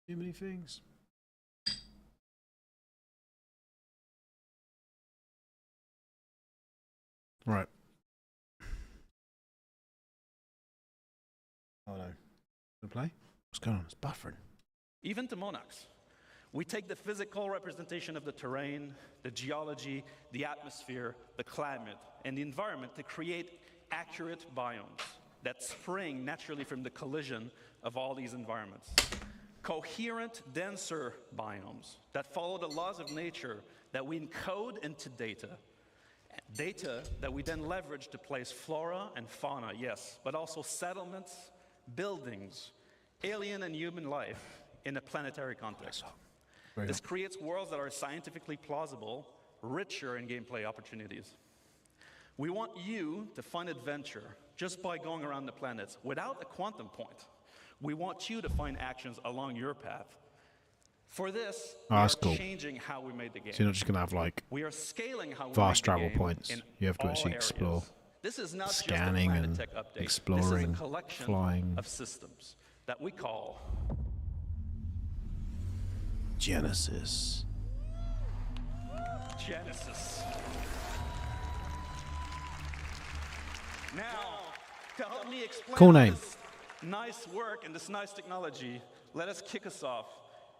Too many things. Right. Oh no. Gonna play? What's going on? It's buffering. Even to monarchs. We take the physical representation of the terrain, the geology, the atmosphere, the climate, and the environment to create accurate biomes that spring naturally from the collision of all these environments. Coherent, denser biomes that follow the laws of nature that we encode into data. Data that we then leverage to place flora and fauna, yes, but also settlements, buildings, alien and human life in a planetary context. This creates worlds that are scientifically plausible, richer in gameplay opportunities. We want you to find adventure just by going around the planets without a quantum point. We want you to find actions along your path. For this, we are changing how we made the game. So you're not just going to have like we are scaling how fast travel points. You have to actually explore. This is not scanning just a and Tech update. exploring, this is a collection flying of systems that we call Genesis. Genesis. Now, to help me explain Cool name. this nice work and this nice technology, let us kick us off.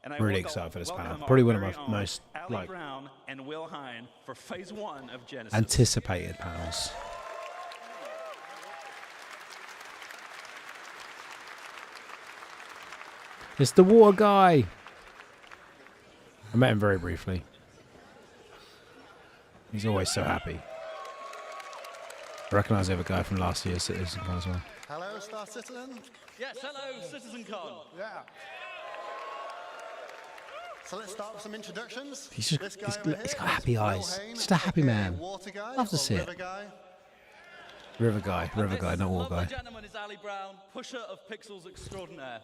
And I Really excited for this panel. Probably one of my most like Brown and Will Hine for phase 1 of Genesis. anticipated panels. It's the water guy. I met him very briefly. He's always so happy. I recognise the other guy from last year's CitizenCon as well. Hello, Star Citizen. Yes, hello, CitizenCon. Yeah. So let's start with some introductions. He's just, This guy he's over here got is happy Will eyes. Hine, Just a happy aka man. Water guy, Love to or see it. River guy. River guy, not water guy. Gentleman is Ali Brown, pusher of pixels extraordinaire.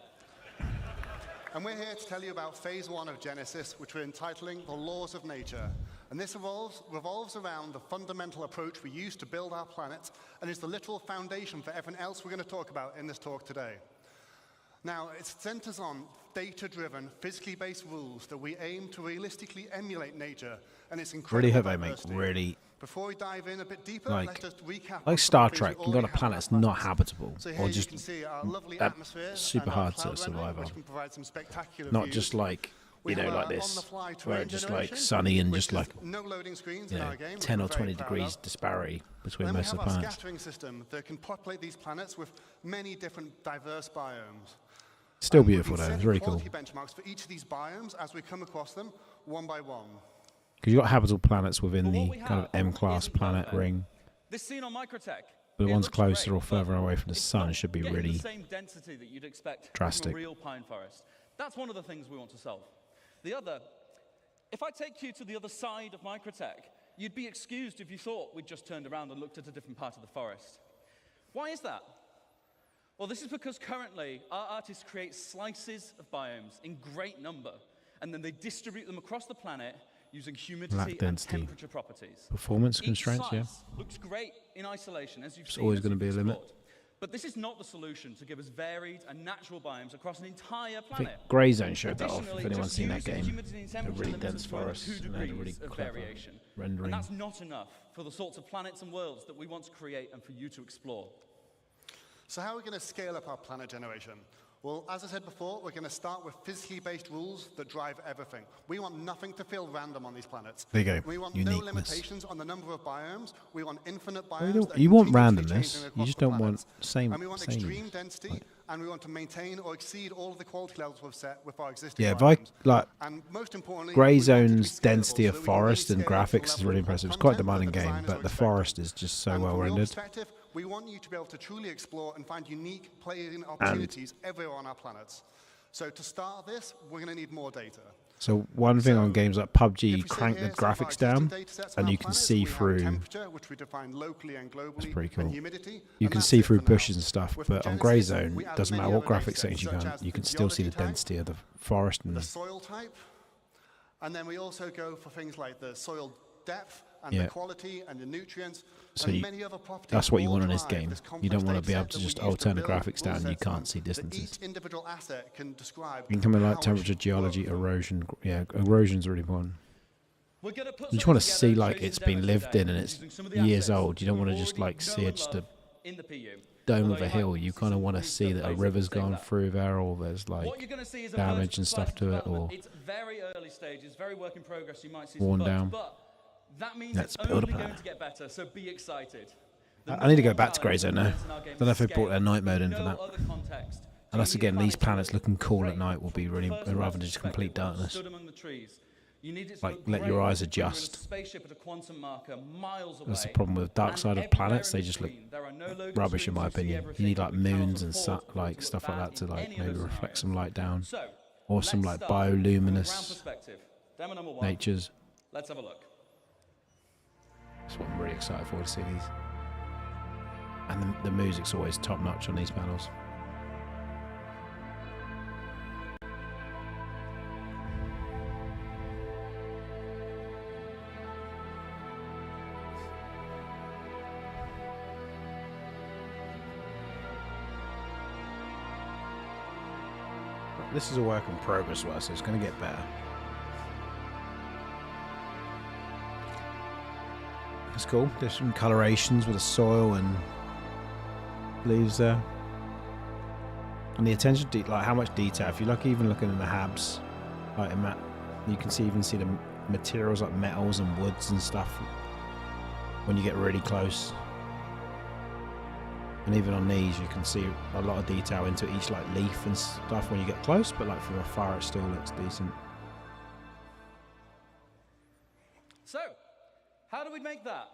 And we're here to tell you about phase 1 of Genesis, which we're entitling The Laws of Nature. And this revolves around the fundamental approach we use to build our planet and is the literal foundation for everything else we're going to talk about in this talk today. Now, it centers on data-driven, physically based rules that we aim to realistically emulate nature, and it's incredible. Really hope they make diversity. really Before we dive in a bit deeper, like- let's just recap like on Star some of the things Trek. we You got a already have planet on that's our not planet. habitable, So or here you just can see our lovely that atmosphere super and our hard to cloud survive rendering, on. which can provide some spectacular not views. just like We you know have like our this, on-the-fly where terrain it's just generation, like sunny and which just is like no loading screens you in know our game, 10 which or we're 20 very proud degrees of. disparity between Then we most have of the our planets. scattering system that can populate these planets with many different diverse biomes. Still And we've beautiful been though. It's setting really cool. quality benchmarks for each of these biomes as we come across them one by one. Because you've got habitable planets within But the what we kind of have M-class isn't planet perfect. ring. This scene on Microtech. But the it ones looks closer great, or further but away from the it's sun not should be getting really the same density that you'd expect drastic. from a real pine forest. That's one of the things we want to solve. The other, if I take you to the other side of Microtech, you'd be excused if you thought we'd just turned around and looked at a different part of the forest. Why is that? Well, this is because currently our artists create slices of biomes in great number, and then they distribute them across the planet using humidity and density. temperature properties. Performance Each constraints, yeah. slice looks great in isolation, as you've It's seen. always as gonna you've be a limit. explored. But this is not the solution to give us varied and natural biomes across an entire I think planet. Grey Zone showed that off. If Additionally, anyone's just seen that using game, humidity and a temperature really limits dense us to more than forest 2 and had a really degrees of clever variation. rendering. And that's not enough for the sorts of planets and worlds that we want to create and for you to explore. So how are we going to scale up our planet generation? Well, as I said before, we're going to start with physically based rules that drive everything. We want nothing to feel random on these planets. There you go. We want Uniqueness. no limitations on the number of biomes. We want infinite Well, biomes. you that don't- you want continuously randomness, changing you across just the don't want planets. same- And we want sameness. extreme density, Like- and we want to maintain or exceed all of the quality levels we've set with our existing Yeah, if I biomes. like And most importantly, Grey we want it to be Zone's scalable density so of that we can really forest and scale up to the graphics is level really of impressive. It's quite a content that demanding the game, designers but are the expecting. forest is just so And well from your rendered. perspective, we want you to be able to truly explore and find unique playing opportunities everywhere on our planets. So to start this, we're going to need more data. So one thing on games like PUBG, If you we sit crank the here, some of our graphics existing down, data sets on and our you can planets, see we have through. temperature, which we define locally and globally, It's pretty cool. and humidity, You and can that's see it through for now. bushes and stuff, With but on Genesis, Grey Zone, we it add doesn't many matter what other graphics data settings you sets, can. such You as can the still see the geology type, density of the forest and the soil type, and then we also go for things like the soil depth and the quality and the nutrients so and many other properties. That's what you want in this game. You don't want to be able to just turn the graphics down and you can't see distances. Each individual asset can describe. You can come in like temperature, geology, erosion. Yeah, erosion's really important. You just want to see like it's been lived in and it's years old. You don't want to just like see it just a dome of a hill. You kind of want to see that a river's gone through there, or there's like damage and stuff to it, or it's very early stages, very work in progress. You might see worn some bugs, down. but that means Let's it's build only a plan. going to get better. So be excited. I need to go back to Grey Zone now. Don't know if they brought their night mode in for that. Unless again these planets looking cool at night will be really rather than just complete darkness. Like let your eyes adjust. That's the problem with dark side of planets. They just look rubbish in my opinion. You need like moons and like stuff like that to like maybe reflect some light down, or some like bioluminescent natures. Let's have a look. That's what I'm really excited for, to see these. And the music's always top notch on these panels. This is a work in progress, so it's going to get better. It's cool. There's some colorations with the soil and leaves there. And the attention to like how much detail. If you look, even looking in the habs, like in that, you can even see the materials like metals and woods and stuff when you get really close. And even on these, you can see a lot of detail into each like leaf and stuff when you get close, but like from afar, it still looks decent. So, how do we make that?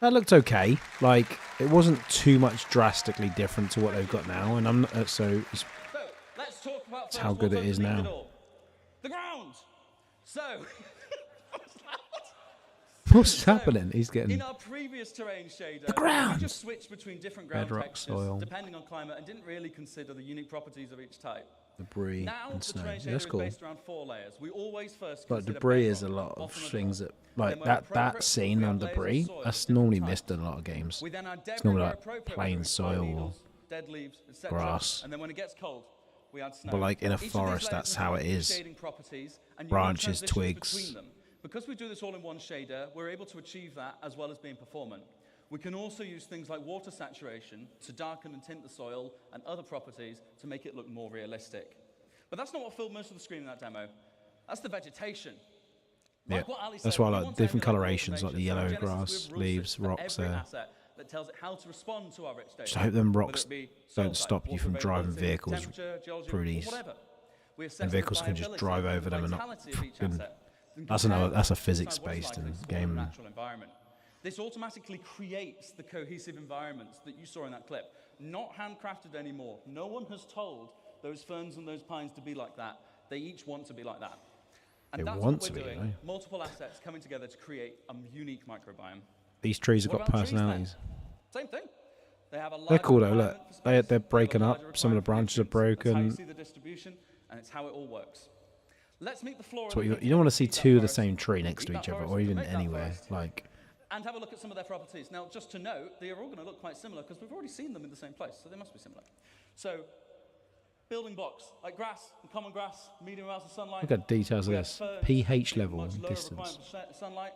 That looked okay. Like it wasn't too much drastically different to what they've got now, and I'm not, so let's talk about it's how good it is now. The ground. So. What's happening? He's getting in our previous terrain shader. The ground. We just switched between different ground bedrock, textures soil, depending on climate, and didn't really consider the unique properties of each type. Debris now, and the snow. terrain shader That's cool. is based around 4 layers. We always first but debris is a lot of things that, like that scene on debris. That's normally missed in a lot of games. It's normally like plain soil or dead leaves, grass. And then when it gets cold, we add snow. But like in a forest, that's how it is. Branches, twigs. Because we do this all in one shader, we're able to achieve that as well as being performant. We can also use things like water saturation to darken and tint the soil and other properties to make it look more realistic. But that's not what filled most of the screen in that demo. That's the vegetation. Yeah, that's why I like different colorations, like the yellow grass, leaves, rocks there. That tells it how to respond to our rich data. Just hope them rocks don't stop you from driving vehicles through these. And vehicles can just drive over them and not fucking... That's a physics-based game. This automatically creates the cohesive environments that you saw in that clip. Not handcrafted anymore. No one has told those ferns and those pines to be like that. They each want to be like that. And that's what we're doing. Multiple assets coming together to create a unique microbiome. These trees have got personalities. Same thing. They have a they're cool though. Look, they're breaking up. Some of the branches are broken. You see the distribution, and it's how it all works. Let's meet the flora. So you don't want to see two of the same tree next to each other, or even anywhere. Like. And have a look at some of their properties. Now, just to note, they are all going to look quite similar because we've already seen them in the same place, so they must be similar. So, building blocks like grass and common grass, medium amounts of sunlight. Look at details of this. pH level and distance. Sunlight.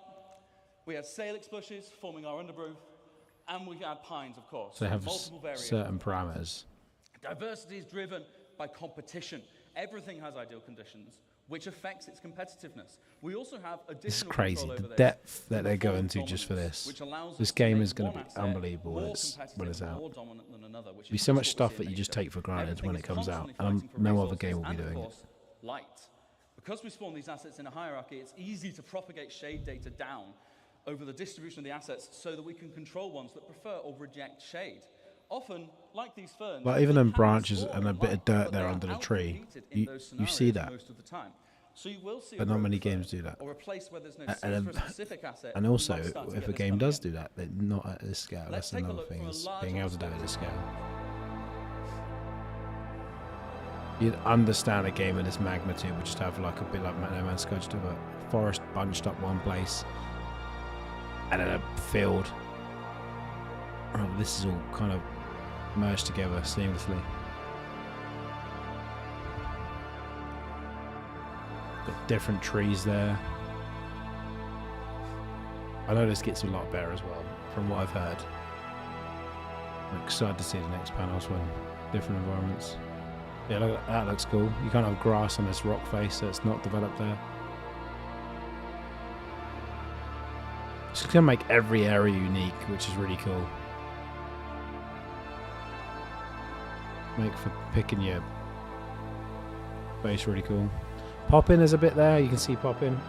We had salix bushes forming our underbrew, and we had pines, of course. So they have certain parameters. Diversity is driven by competition. Everything has ideal conditions, which affects its competitiveness. We also have additional This is crazy, the depth that they go into just for this. This game is going to be unbelievable when it's out. There'll be so much stuff that you just take for granted when it comes out, and no other game will be doing it. Light. Because we spawn these assets in a hierarchy, it's easy to propagate shade data down over the distribution of the assets so that we can control ones that prefer or reject shade. Often, like these ferns, well, even them branches and a bit of dirt there under the tree, you see that. So you will see but not many games do that. Or a place where there's no asset, and also, if a game does do that, they're not at this scale. That's another thing, is being able to do it at this scale. You'd understand a game of this magnitude would just have like a bit like No Man's Sky, just have a forest bunched up one place. and then a field. Oh, this is all kind of merged together seamlessly. Got different trees there. I know this gets a lot better as well, from what I've heard. I'm excited to see the next panels when different environments. Yeah, look, that looks cool. You can't have grass on this rock face, so it's not developed there. It's going to make every area unique, which is really cool. Make for picking your base really cool. Pop-in is a bit there. You can see pop-in.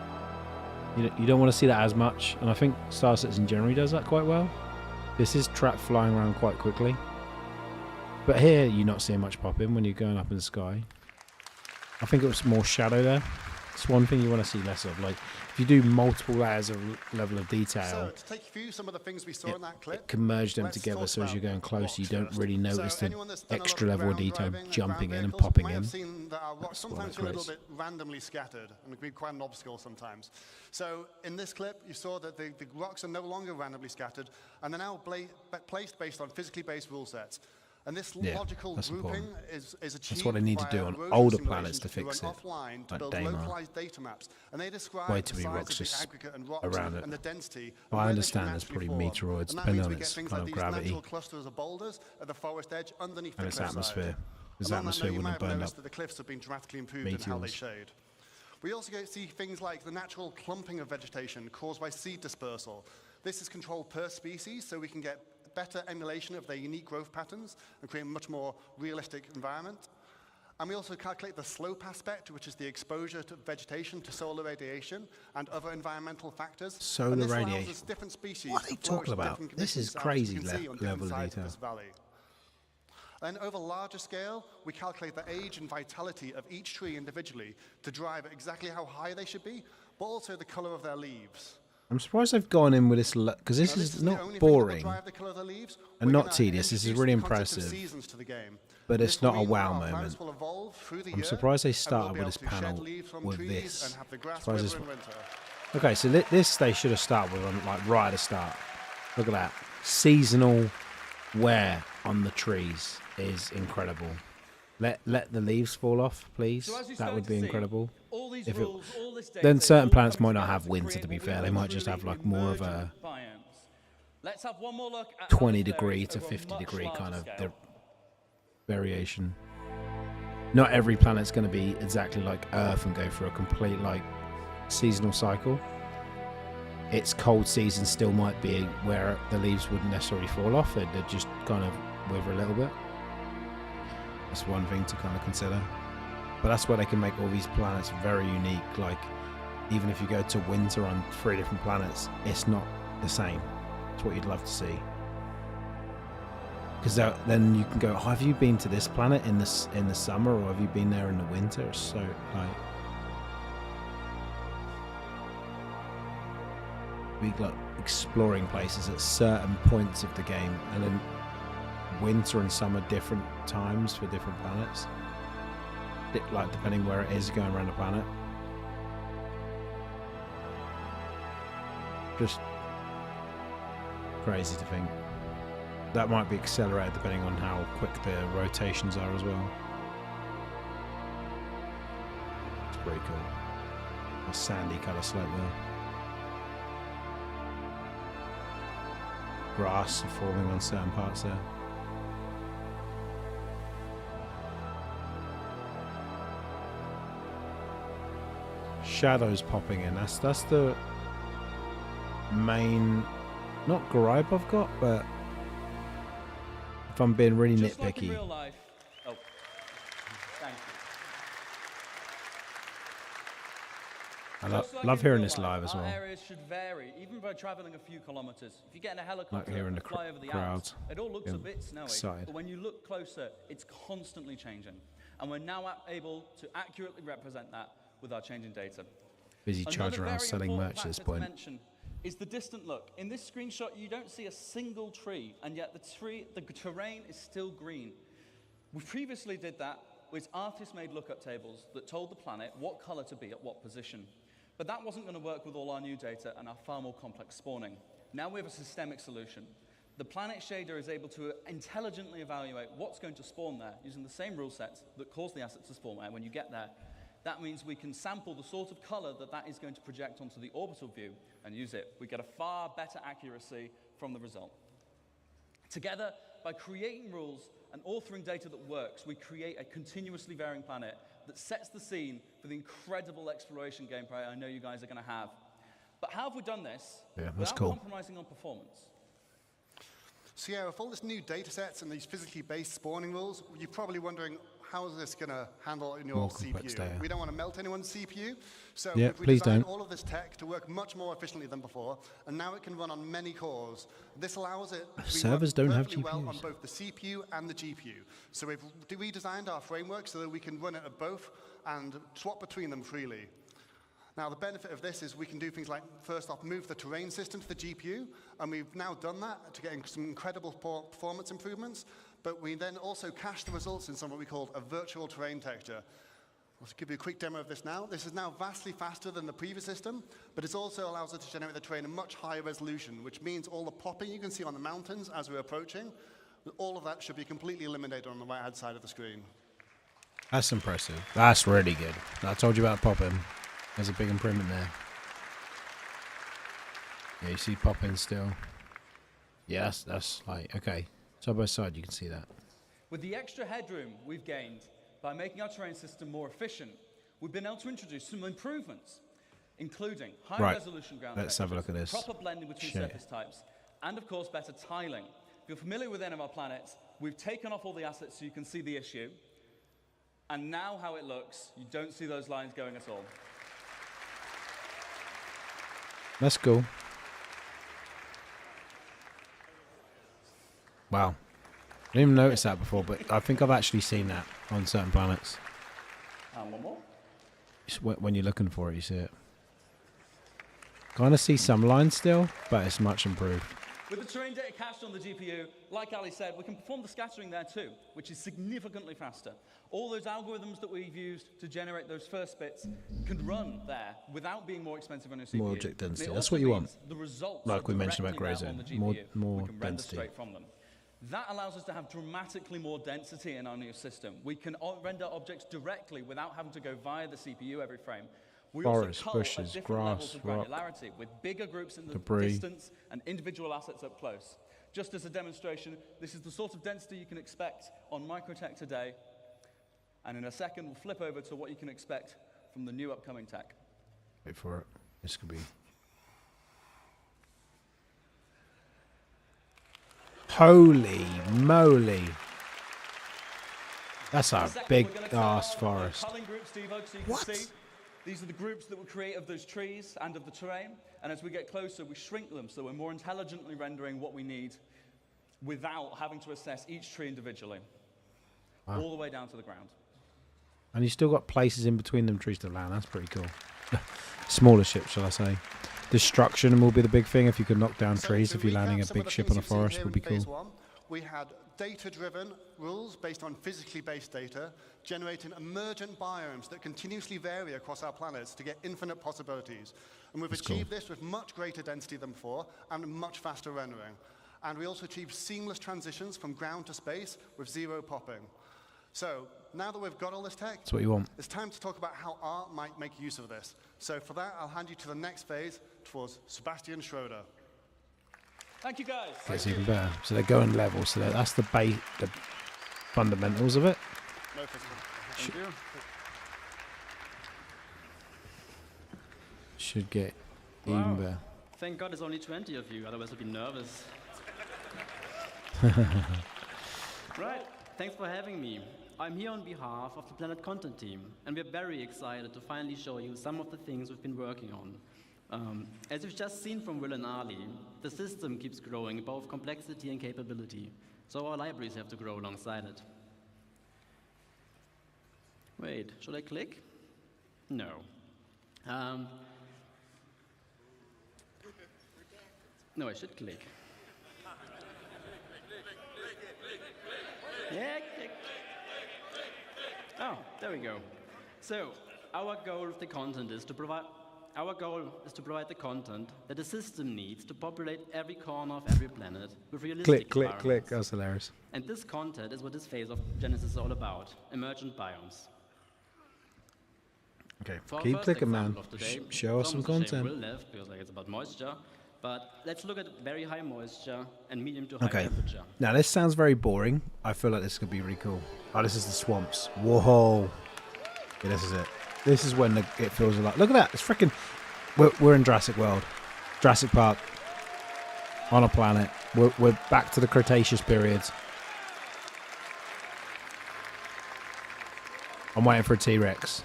You don't want to see that as much, and I think Star Citizen generally does that quite well. This is trap flying around quite quickly. But here, you're not seeing much pop-in when you're going up in the sky. I think it was more shadow there. It's one thing you want to see less of. Like, if you do multiple layers of level of detail, so, to take you through some of the things we saw in that clip, it can merge them together, so as you're going closer, you don't really notice the extra level of detail jumping in and popping in. Seen that our rocks sometimes feel a little bit randomly scattered, and it can be quite an obstacle sometimes. So in this clip, you saw that the rocks are no longer randomly scattered, and they're now placed based on physically based rule sets. And this logical grouping is achieved. That's what they need to do on older planets to fix it, offline to like build Daymar. localized data maps, and they describe Way the too many size rocks of the just aggregate and rocks around it. and the density. Well, I understand there's probably meteoroids, depending on its kind of gravity Natural clusters of boulders at the forest edge underneath and the its cliffside. atmosphere. This And on that atmosphere note, you wouldn't might have have burned noticed up that the cliffs have been dramatically improved in how they meteors. shade. We also see things like the natural clumping of vegetation caused by seed dispersal. This is controlled per species, so we can get better emulation of their unique growth patterns and create a much more realistic environment. And we also calculate the slope aspect, which is the exposure to vegetation to solar radiation and other environmental factors. Solar and this allows radiation. us different species What are you to flourish talking in about? different This is conditions, as crazy you can see on level different of sides detail. this valley. And over larger scale, we calculate the age and vitality of each tree individually to drive exactly how high they should be, but also the color of their leaves. I'm surprised they've gone in with this, because this is not boring and not tedious. This is really impressive, but it's not a wow moment. I'm surprised they started with this panel with this. Okay, so this they should have started with, like right at the start. Look at that. Seasonal wear on the trees is incredible. Let the leaves fall off, please. So that would be incredible. All these If rules, all this data, then certain all planets comes might not together have to winter, create to be what we fair. They call might just have truly like more of a emergent biomes. Let's have one more look at 20 how this degree varies to over a 50 much degree larger kind of scale. variation. Not every planet's going to be exactly like Earth and go through a complete like seasonal cycle. Its cold season still might be where the leaves wouldn't necessarily fall off. They'd just kind of wither a little bit. That's one thing to kind of consider. But that's where they can make all these planets very unique. Like, even if you go to winter on 3 different planets, it's not the same. It's what you'd love to see. Because then you can go, oh, have you been to this planet in the summer, or have you been there in the winter? It's so like we like exploring places at certain points of the game, and then winter and summer different times for different planets, like depending where it is going around the planet. Just crazy to think. That might be accelerated depending on how quick the rotations are as well. It's pretty cool. A sandy colour slope there. Grass forming on certain parts there. Shadows popping in. That's the main, not gripe I've got, but if I'm being really Just nitpicky. like in real life. Oh, thank you. I love hearing this life, live as well. Our areas should vary, even by traveling a few kilometers. If you get in a helicopter hearing the and fly over the crowds Alps, it all looks a bit snowy. excited. But when you look closer, it's constantly changing. And we're now able to accurately represent that with our changing data. Busy Another charging around very selling important merch at this factor to point. mention is the distant look. In this screenshot, you don't see a single tree, and yet the terrain is still green. We previously did that with artist-made lookup tables that told the planet what color to be at what position. But that wasn't going to work with all our new data and our far more complex spawning. Now we have a systemic solution. The planet shader is able to intelligently evaluate what's going to spawn there using the same rule sets that cause the assets to spawn there when you get there. That means we can sample the sort of color that is going to project onto the orbital view and use it. We get a far better accuracy from the result. Together, by creating rules and authoring data that works, we create a continuously varying planet that sets the scene for the incredible exploration gameplay I know you guys are going to have. But how have we done this without compromising on performance? So yeah, with all this new data sets and these physically based spawning rules, you're probably wondering, how is this going to handle in your CPU? Data. We don't want to melt anyone's CPU, so yeah, we please designed don't. all of this tech to work much more efficiently than before, and now it can run on many cores. This allows it to Servers don't have GPUs. well on both the CPU and the GPU. So we've redesigned our framework so that we can run it at both and swap between them freely. Now, the benefit of this is we can do things like, first off, move the terrain system to the GPU, and we've now done that to get some incredible performance improvements, but we then also cache the results in some what we call a virtual terrain texture. I'll give you a quick demo of this now. This is now vastly faster than the previous system, but it also allows us to generate the terrain in much higher resolution, which means all the popping you can see on the mountains as we're approaching, all of that should be completely eliminated on the right-hand side of the screen. That's impressive. That's really good. I told you about popping. There's a big improvement there. Yeah, you see popping still. Yeah, that's like, okay. Side by side, you can see that. With the extra headroom we've gained by making our terrain system more efficient, we've been able to introduce some improvements, including high-resolution ground Let's have a look at this. proper blending between surface types, and of course, better tiling. If you're familiar with any of our planets, we've taken off all the assets so you can see the issue, and now how it looks, you don't see those lines going at all. That's cool. Wow. I didn't even notice that before, but I think I've actually seen that on certain planets. And one more. When you're looking for it, you see it. Kind of see some lines still, but it's much improved. With the terrain data cached on the GPU, like Ali said, we can perform the scattering there too, which is significantly faster. All those algorithms that we've used to generate those first bits can run there without being more expensive on your CPU. More object density. That's what you want. The results like we mentioned about Grazing. More we can render density. straight from them. That allows us to have dramatically more density in our new system. We can render objects directly without having to go via the CPU every frame. We Forest, also bushes, different grass, levels of rock, granularity with bigger groups in the debris, distance and individual assets up close. Just as a demonstration, this is the sort of density you can expect on Microtech today. And in a second, we'll flip over to what you can expect from the new upcoming tech. Wait for it. This could be... Holy moly. That's a big ass forest. What? These are the groups that we create of those trees and of the terrain. And as we get closer, we shrink them so we're more intelligently rendering what we need without having to assess each tree individually. Wow. All the way down to the ground. And you still got places in between them trees to land. That's pretty cool. Smaller ships, shall I say. Destruction will be the big thing if you could knock down trees. If you're landing a big ship on a forest, would be cool. We had data-driven rules based on physically based data, generating emergent biomes that continuously vary across our planets to get infinite possibilities. And we've achieved this with much greater density than before and much faster rendering. And we also achieved seamless transitions from ground to space with zero popping. So now that we've got all this tech, that's what you want. It's time to talk about how art might make use of this. So for that, I'll hand you to the next phase towards Sebastian Schroeder. Thank you, guys. It's even better. So they're going level. So that's the fundamentals of it. No physical. Thank you. Should get even better. Thank God there's only 20 of you, otherwise I'd be nervous. Right, thanks for having me. I'm here on behalf of the Planet Content team, and we're very excited to finally show you some of the things we've been working on. As you've just seen from Will and Ali, the system keeps growing in both complexity and capability, so our libraries have to grow alongside it. Wait, should I click? No. No, I should click. Yeah, click. Oh, there we go. So, our goal with the content is to provide... our goal is to provide the content that the system needs to populate every corner of every planet with realistic click. That's hilarious. And this content is what this phase of Genesis is all about, emergent biomes. Okay, For keep our first clicking, man. example of today, Show us some it's almost a shame content. Will left because like, it's about moisture, but let's look at very high moisture and medium to high Okay. temperature. Now this sounds very boring. I feel like this could be really cool. Oh, this is the swamps. Whoa. Yeah, this is it. This is when it feels a lot. Look at that. It's freaking. We're in Jurassic World, Jurassic Park, on a planet. We're back to the Cretaceous periods. I'm waiting for a T-Rex.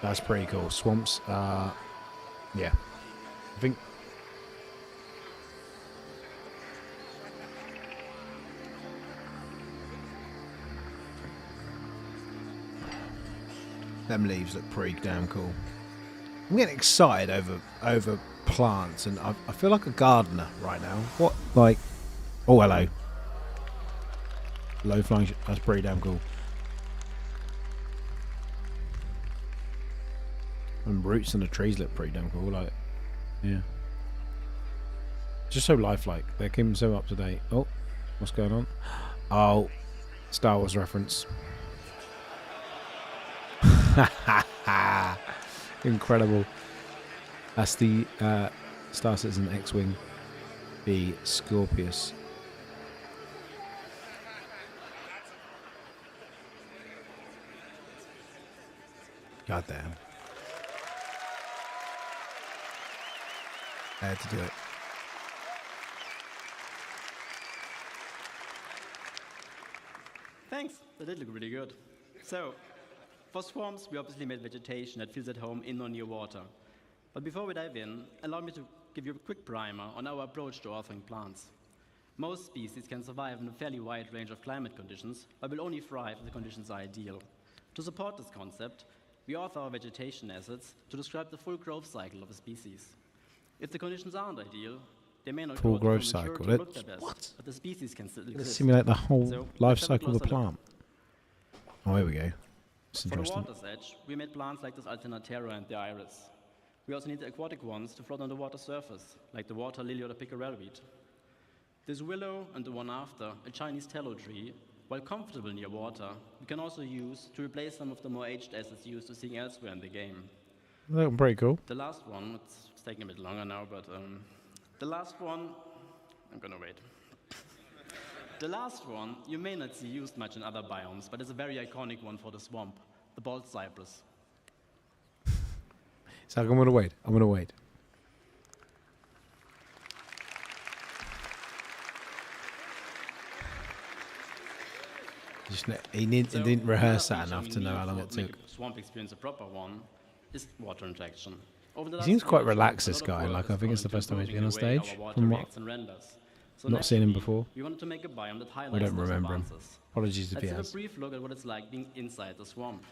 That's pretty cool. Swamps. Yeah. I think. Them leaves look pretty damn cool. I'm getting excited over plants, and I feel like a gardener right now. What, like? Oh, hello. Low flying. That's pretty damn cool. And roots in the trees look pretty damn cool. Like, yeah. Just so lifelike. They're keeping so up to date. Oh, what's going on? Oh, Star Wars reference. Incredible. That's the Star Citizen X-Wing, the Scorpius. God damn. I had to do it. Thanks, that did look really good. So, for swamps, we obviously made vegetation that feels at home in or near water. But before we dive in, allow me to give you a quick primer on our approach to authoring plants. Most species can survive in a fairly wide range of climate conditions, but will only thrive if the conditions are ideal. To support this concept, we author our vegetation assets to describe the full growth cycle of a species. If the conditions aren't ideal, they may not Full grow growth to maturity cycle. or look their best, What? but the species can still Let's exist. simulate the whole So, life let's have a cycle of the closer look. plant. Oh, here we go. It's For the interesting. water's edge, we made plants like this Alternatera and the iris. We also need the aquatic ones to float on the water surface, like the water lily or the pickerel weed. This willow and the one after, a Chinese tallow tree, while comfortable near water, we can also use to replace some of the more aged assets used to seeing elsewhere in the game. Looking pretty cool. The last one, it's taking a bit longer now, but the last one, I'm gonna wait. The last one, you may not see used much in other biomes, but it's a very iconic one for the swamp, the bald cypress. So I'm gonna wait. I'm gonna wait. He didn't rehearse that enough to know how long it took. Make a swamp experience a proper one is water injection. He seems quite relaxed, this guy. Like, I think it's the first time he's been on stage. From what not seen him before. We wanted to make a biome that highlights We don't those remember him. advances. Apologies if Let's he have a has. brief look at what it's like being inside the swamp.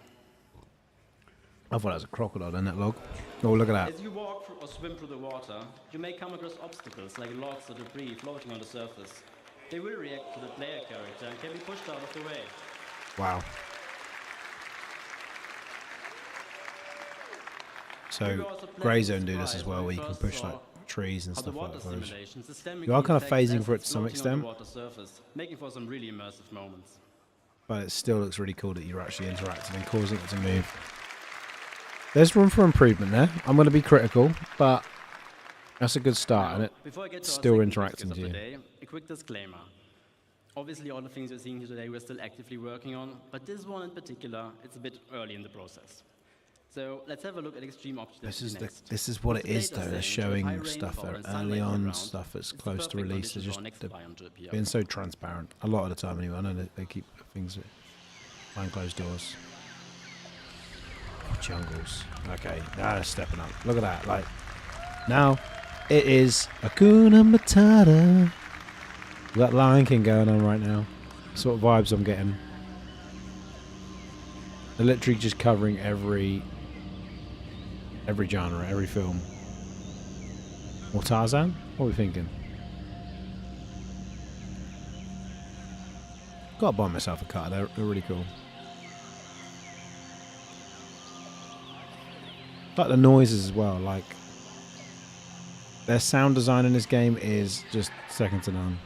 I thought that was a crocodile in that log. Oh, look at that. As you walk or swim through the water, you may come across obstacles like logs or debris floating on the surface. They will react to the player character and can be pushed out of the way. Wow. So, Grey Zone do this as well, where you can push like trees and stuff like that. You are kind of phasing for it to some extent, making for some really immersive moments. but it still looks really cool that you're actually interacting and causing it to move. There's room for improvement there. I'm going to be critical, but that's a good start, and it's still interacting to you. Today, a quick disclaimer. Obviously, all the things you're seeing here today we're still actively working on, but this one in particular, it's a bit early in the process. So let's have a look at extreme objectives next. This is what it is, though. They're showing stuff that early on, stuff that's close to release. They're just being so transparent. A lot of the time, anyway. I know they keep things behind closed doors. Jungles. Okay, now they're stepping up. Look at that. Like, now it is Hakuna Matata. We've got Lion King going on right now. Sort of vibes I'm getting. They're literally just covering every genre, every film. Or Tarzan? What are we thinking? Gotta buy myself a car. They're really cool. Like the noises as well. Like their sound design in this game is just second to none.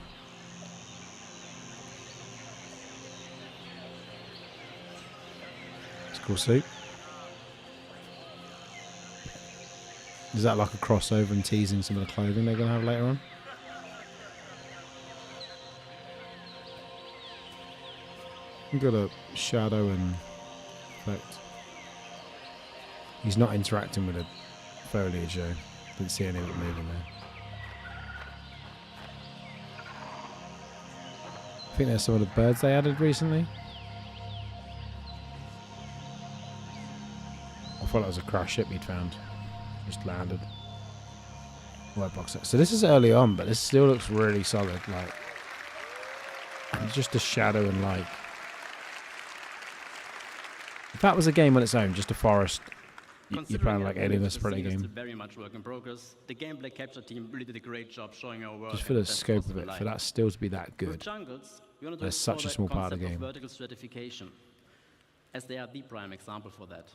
It's a cool suit. Is that like a crossover and teasing some of the clothing they're going to have later on? We've got a shadow and effect. He's not interacting with the foliage though. Didn't see any of it moving there. I think there's some of the birds they added recently. I thought that was a crash ship he'd found. Just landed. White box. So this is early on, but this still looks really solid. Like, it's just a shadow and light. If that was a game on its own, just a forest, you're playing like Alien vs Predator game. Very much work in progress. The gameplay capture team really did a great job showing our work. Just for the scope of it, for that still to be that good. Jungles, There's such a small part of the game. Vertical stratification, as they are the prime example for that.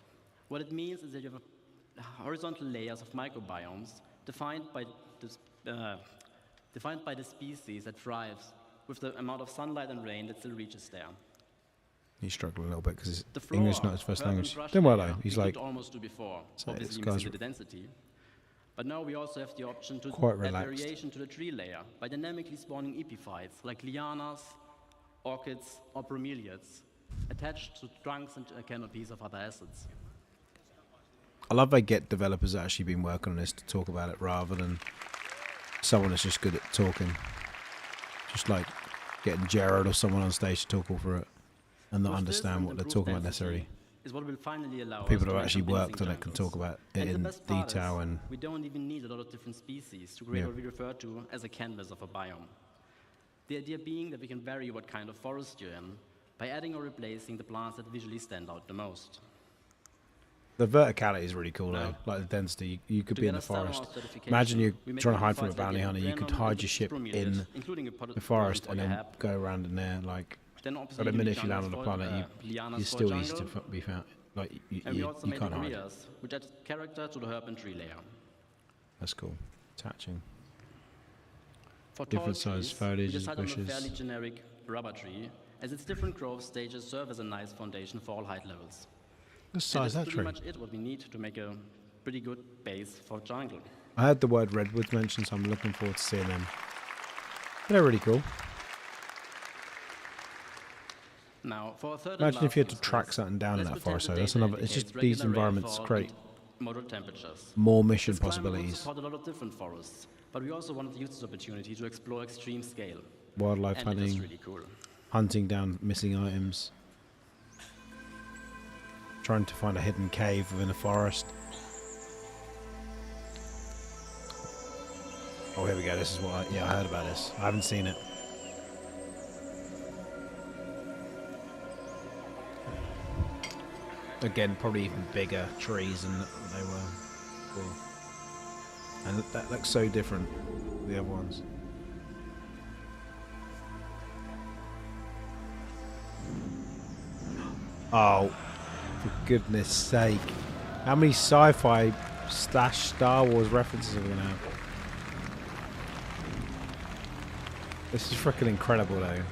What it means is that you have horizontal layers of microbiomes defined by the species that thrives with the amount of sunlight and rain that still reaches there. He's struggling a little bit because English is not his first language. Doing well though. He's like, almost do before. So Obviously missing the density. But now we also have the option to add variation to the tree layer by dynamically spawning epiphytes like lianas, orchids, or bromeliads attached to trunks and canopies of other assets. I love they get developers that actually been working on this to talk about it rather than someone that's just good at talking. Just like getting Jared or someone on stage to talk all through it and not understand what they're talking about necessarily. Is what will finally allow people who have actually worked on it can talk about it in detail. And we don't even need a lot of different species to create what we refer to as a canvas of a biome. The idea being that we can vary what kind of forest you're in by adding or replacing the plants that visually stand out the most. The verticality is really cool though, like the density. You could be in the forest. Imagine you're trying to hide from a bounty hunter. You could hide your ship in the forest and then go around in there. Like, but the minute you land on the planet, you're still easy to be found. Like, you can't hide. Which add character to the herb and tree layer. That's cool. Attaching. For different size foliage, bushes. On a fairly generic rubber tree, as its different growth stages serve as a nice foundation for all height levels. What size is that tree? That's pretty much what we need to make a pretty good base for jungle. I heard the word redwoods mentioned, so I'm looking forward to seeing them. They're really cool. Now, for a third imagine if you had to track something down in that forest. So that's another. It's just these environments create more mission possibilities. Support a lot of different forests, but we also wanted to use this opportunity to explore extreme scale. Wildlife hunting, really cool. Hunting down missing items. Trying to find a hidden cave within a forest. Oh, here we go. This is what I heard about this. I haven't seen it. Again, probably even bigger trees than they were before. And that looks so different to the other ones. Oh. For goodness sake. How many sci-fi / Star Wars references are we going to have? This is freaking incredible though.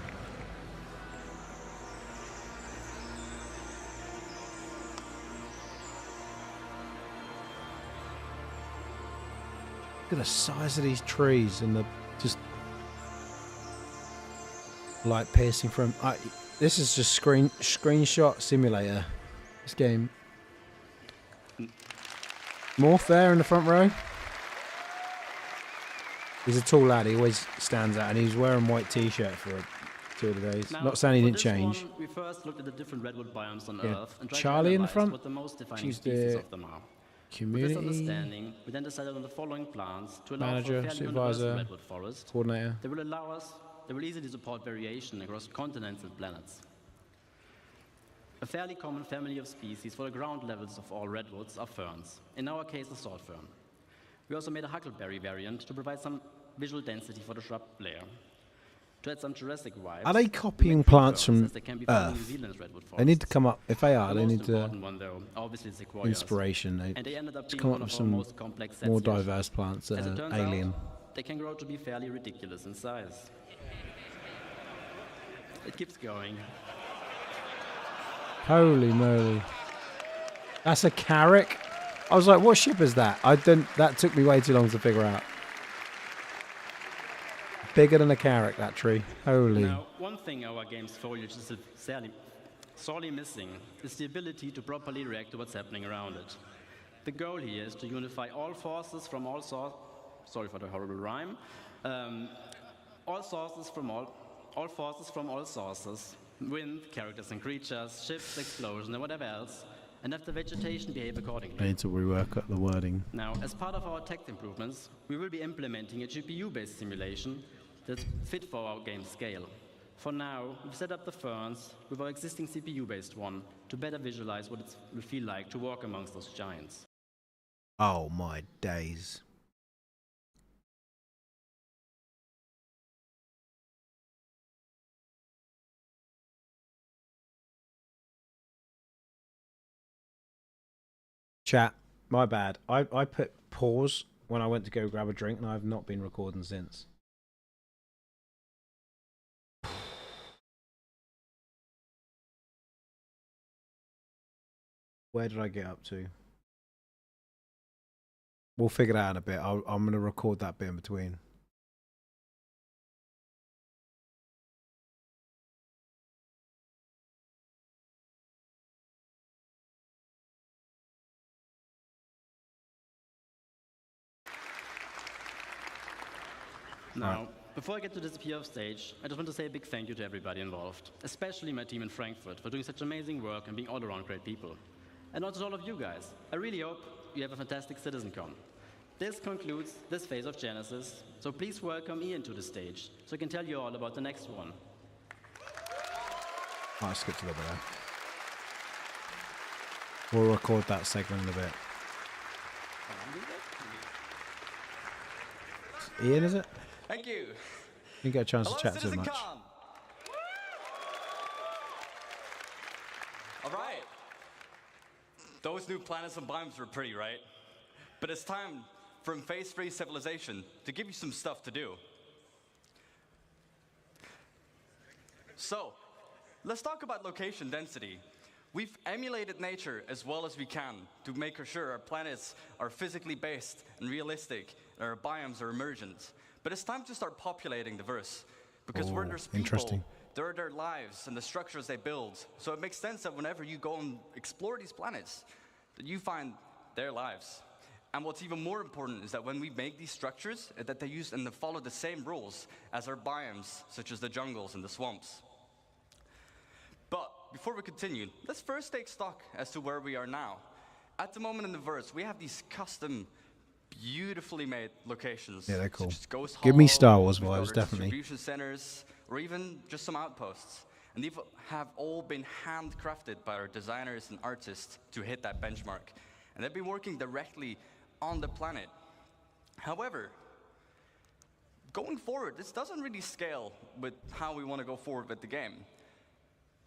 Look at the size of these trees and the just light piercing from. This is just screenshot simulator. This game. Morph there in the front row. He's a tall lad. He always stands out, and he's wearing white t-shirt for 2 of the days. Now, not saying he didn't change. We first looked at the different redwood biomes on Earth and tried Charlie to in the front. What the most defining She's species the of them are. community With this understanding, we then decided on the following plans to allow manager, for a fairly supervisor, universal redwood forest. Coordinator. They will easily support variation across continents and planets. A fairly common family of species for the ground levels of all redwoods are ferns, in our case the sword fern. We also made a huckleberry variant to provide some visual density for the shrub layer. To to add some Jurassic vibes. Are they copying plants from Earth? They need to come up. If they are, The they most need to important one, though, obviously sequoias. inspiration. And they ended up Just being come one up of with our some most complex sets more yet. diverse plants that As it are turns alien. out, they can grow to be fairly ridiculous in size. It keeps going. Holy moly! That's a carrack. I was like, what ship is that? That took me way too long to figure out. Bigger than a carrack, that tree. Holy. Now, one thing our game's foliage is sorely missing is the ability to properly react to what's happening around it. The goal here is to unify all forces from all sorry for the horrible rhyme. All forces from all sources. Wind, characters and creatures, ships, explosions, and whatever else. And have the vegetation behave accordingly. I need to rework the wording. Now, as part of our tech improvements, we will be implementing a GPU-based simulation that's fit for our game scale. For now, we've set up the ferns with our existing CPU-based one to better visualize what it will feel like to walk amongst those giants. Oh my days. Chat, my bad. I put pause when I went to go grab a drink, and I've not been recording since. Where did I get up to? We'll figure it out in a bit. I'm going to record that bit in between. Now, before I get to disappear off stage, I just want to say a big thank you to everybody involved, especially my team in Frankfurt for doing such amazing work and being all around great people. And also to all of you guys. I really hope you have a fantastic CitizenCon. This concludes this phase of Genesis, so please welcome Ian to the stage so he can tell you all about the next one. I skipped a little bit there. We'll record that segment in a bit. Ian, is it? Thank you. You didn't get a chance to chat too much. All right. Those new planets and biomes were pretty, right? But it's time for phase-free civilization to give you some stuff to do. So, let's talk about location density. We've emulated nature as well as we can to make sure our planets are physically based and realistic, and our biomes are emergent. But it's time to start populating the verse, because where there's people, there are their lives and the structures they build. So it makes sense that whenever you go and explore these planets, that you find their lives. And what's even more important is that when we make these structures, that they use and they follow the same rules as our biomes, such as the jungles and the swamps. But before we continue, let's first take stock as to where we are now. At the moment in the verse, we have these custom, beautifully made locations. Yeah, they're cool. Give me Star Wars vibes, definitely. Distribution centers, or even just some outposts. And these have all been handcrafted by our designers and artists to hit that benchmark. And they've been working directly on the planet. However, going forward, this doesn't really scale with how we want to go forward with the game.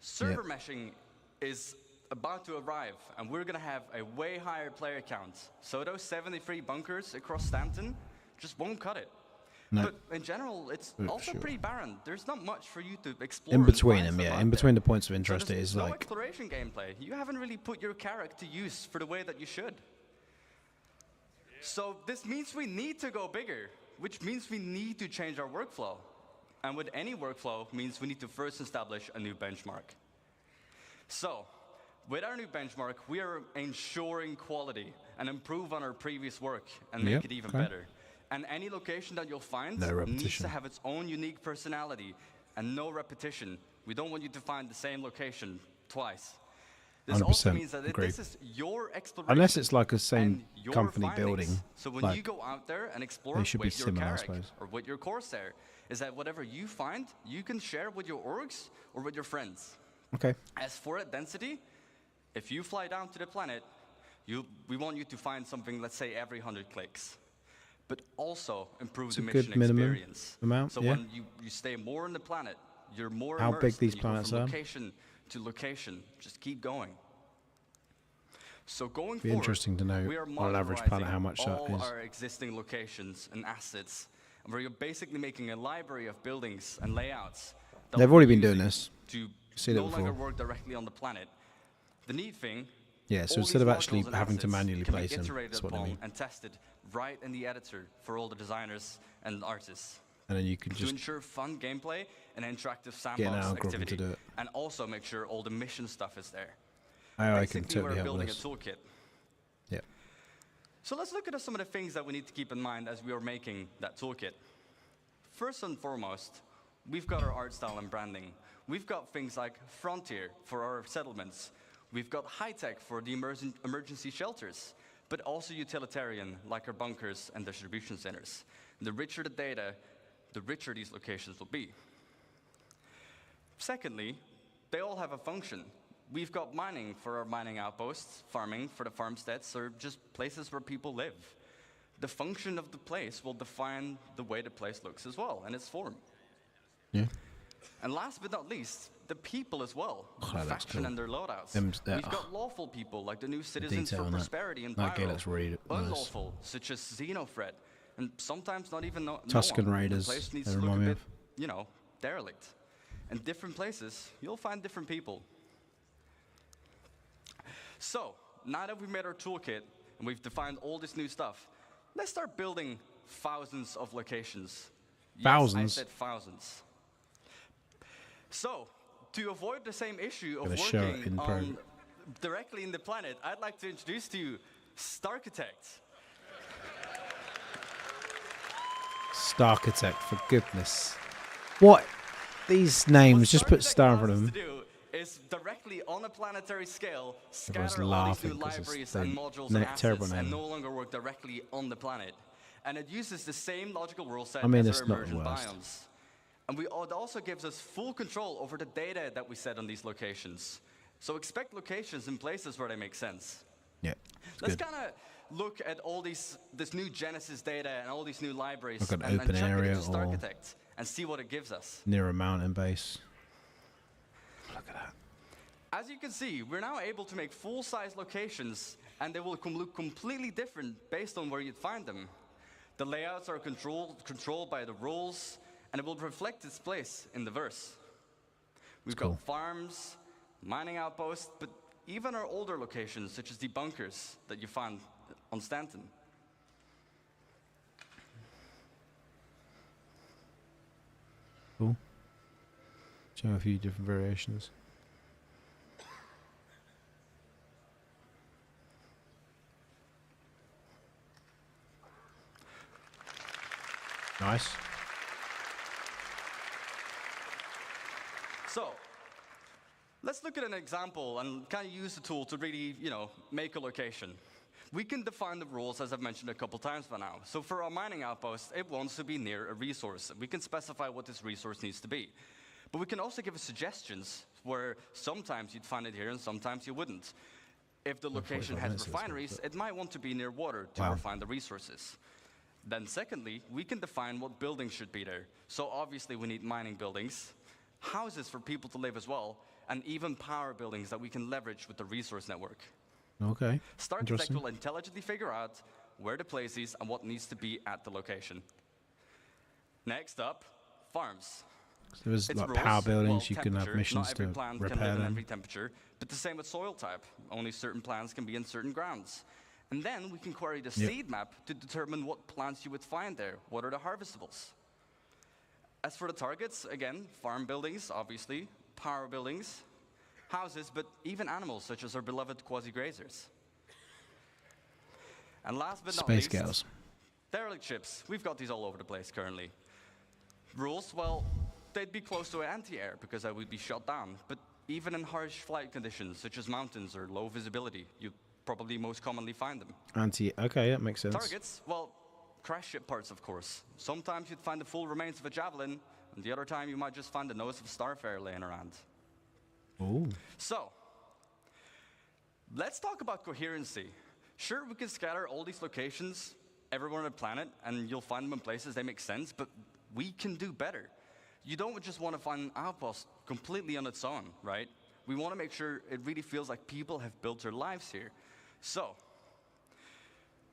Server meshing is about to arrive, and we're going to have a way higher player count. So those 73 bunkers across Stanton just won't cut it. No. But in general, it's also pretty barren. There's not much for you to explore. In between them, yeah. In between the points of interest, so it is no like exploration gameplay. You haven't really put your character to use for the way that you should. So this means we need to go bigger, which means we need to change our workflow. And with any workflow means we need to first establish a new benchmark. So, with our new benchmark, we are ensuring quality and improve on our previous work and make it even better. And any location that you'll find needs to have its own unique personality and no repetition. We don't want you to find the same location twice. This also means that this is your exploration. Unless it's like a same company building. So when you go out there and explore with your character or with your Corsair, is that whatever you find, you can share with your orgs or with your friends. Okay. As for density, if you fly down to the planet, we want you to find something, let's say, every 100 clicks. but also improve It's the a mission good minimum experience. amount, So yeah. when you stay more on the planet, you're more How immersed, big these and you go planets from are? location to location. Just keep going. So going Be forward, interesting to know we are on an average planet how modularizing much that all is. our existing locations and assets, and we're basically making a library of buildings and layouts. that They've we're already been doing using this. To Seen it no longer before. work directly on the planet. The neat thing. Yeah, so all instead these of actually modules and having to assets manually can be place them, iterated that's what I upon mean. and tested right in the editor for all the designers and artists. And then you can To just ensure fun gameplay and interactive get an sandbox algorithm activity, to do it. and also make sure all the mission stuff is there. I can Basically, totally we're help building with this. a toolkit. Yeah. So let's look at some of the things that we need to keep in mind as we are making that toolkit. First and foremost, we've got our art style and branding. We've got things like Frontier for our settlements. We've got high-tech for the emergency shelters, but also utilitarian, like our bunkers and distribution centers. The richer the data, the richer these locations will be. Secondly, they all have a function. We've got mining for our mining outposts, farming for the farmsteads, or just places where people live. The function of the place will define the way the place looks as well, and its form. Yeah. And last but not least, the people as well, Oh, the that's faction cool. and their loadouts. We've got lawful people like the new Citizens detail for on that. Prosperity and That game Pyro. looks really nice. Unlawful, such as Xenofred, and sometimes not even Tusken no one. Raiders, The place needs they to look a remind me bit, you know, derelict. In different places, you'll find different people. So, now that we've made our toolkit and we've defined all this new stuff, let's start building thousands of locations. Thousands? Yes, I said thousands. So, to avoid the same issue of Gonna show it working in on directly in the planet, I'd like to introduce to you Starkitect. Starkitect, for goodness. What? These names, just put star in front of them. To do is directly on a planetary scale Everyone's scatter all these new laughing 'cause it's libraries the and modules ne- and assets terrible and name. no longer work directly on the planet. And it uses the same logical rule set I mean, as it's our not the emergent worst. biomes. And it also gives us full control over the data that we set on these locations. So expect locations in places where they make sense. Yeah. Let's Good. kind of look at all this new Genesis data and all these new libraries Like an and open check area it into or- Starkitect and see what it gives us. Near a mountain base. Look at that. As you can see, we're now able to make full-size locations, and they will look completely different based on where you'd find them. The layouts are controlled by the rules, and it will reflect its place in the verse. We've cool. got farms, mining outposts, but even our older locations, such as the bunkers that you find on Stanton. Cool. Show a few different variations. Nice. So, let's look at an example and kind of use the tool to really, make a location. We can define the rules, as I've mentioned a couple times by now. So for our mining outpost, it wants to be near a resource. We can specify what this resource needs to be. But we can also give suggestions where sometimes you'd find it here and sometimes you wouldn't. If the location has refineries, it might want to be near water to refine the resources. Then secondly, we can define what buildings should be there. So obviously we need mining buildings, houses for people to live as well, and even power buildings that we can leverage with the resource network. Okay. Starkitect will intelligently figure out where the place is and what needs to be at the location. Next up, farms. So there's Its like rules, power buildings, you can temperature. have missions Not every to plant can repair live in them. every temperature, but the same with soil type. Only certain plants can be in certain grounds. And then we can query the seed map to determine what plants you would find there. What are the harvestables? As for the targets, again, farm buildings, obviously, power buildings, houses, but even animals, such as our beloved quasi-grazers. And last but not Space least, girls. derelict ships. We've got these all over the place currently. Rules, well, they'd be close to anti-air because I would be shot down. But even in harsh flight conditions, such as mountains or low visibility, you'd probably most commonly find them. Okay, that makes sense. Targets, well, crash ship parts, of course. Sometimes you'd find the full remains of a javelin, and the other time you might just find the nose of a starfare laying around. Ooh. So, let's talk about coherency. Sure, we can scatter all these locations, everyone on the planet, and you'll find them in places they make sense, but we can do better. You don't just want to find an outpost completely on its own, right? We want to make sure it really feels like people have built their lives here. So,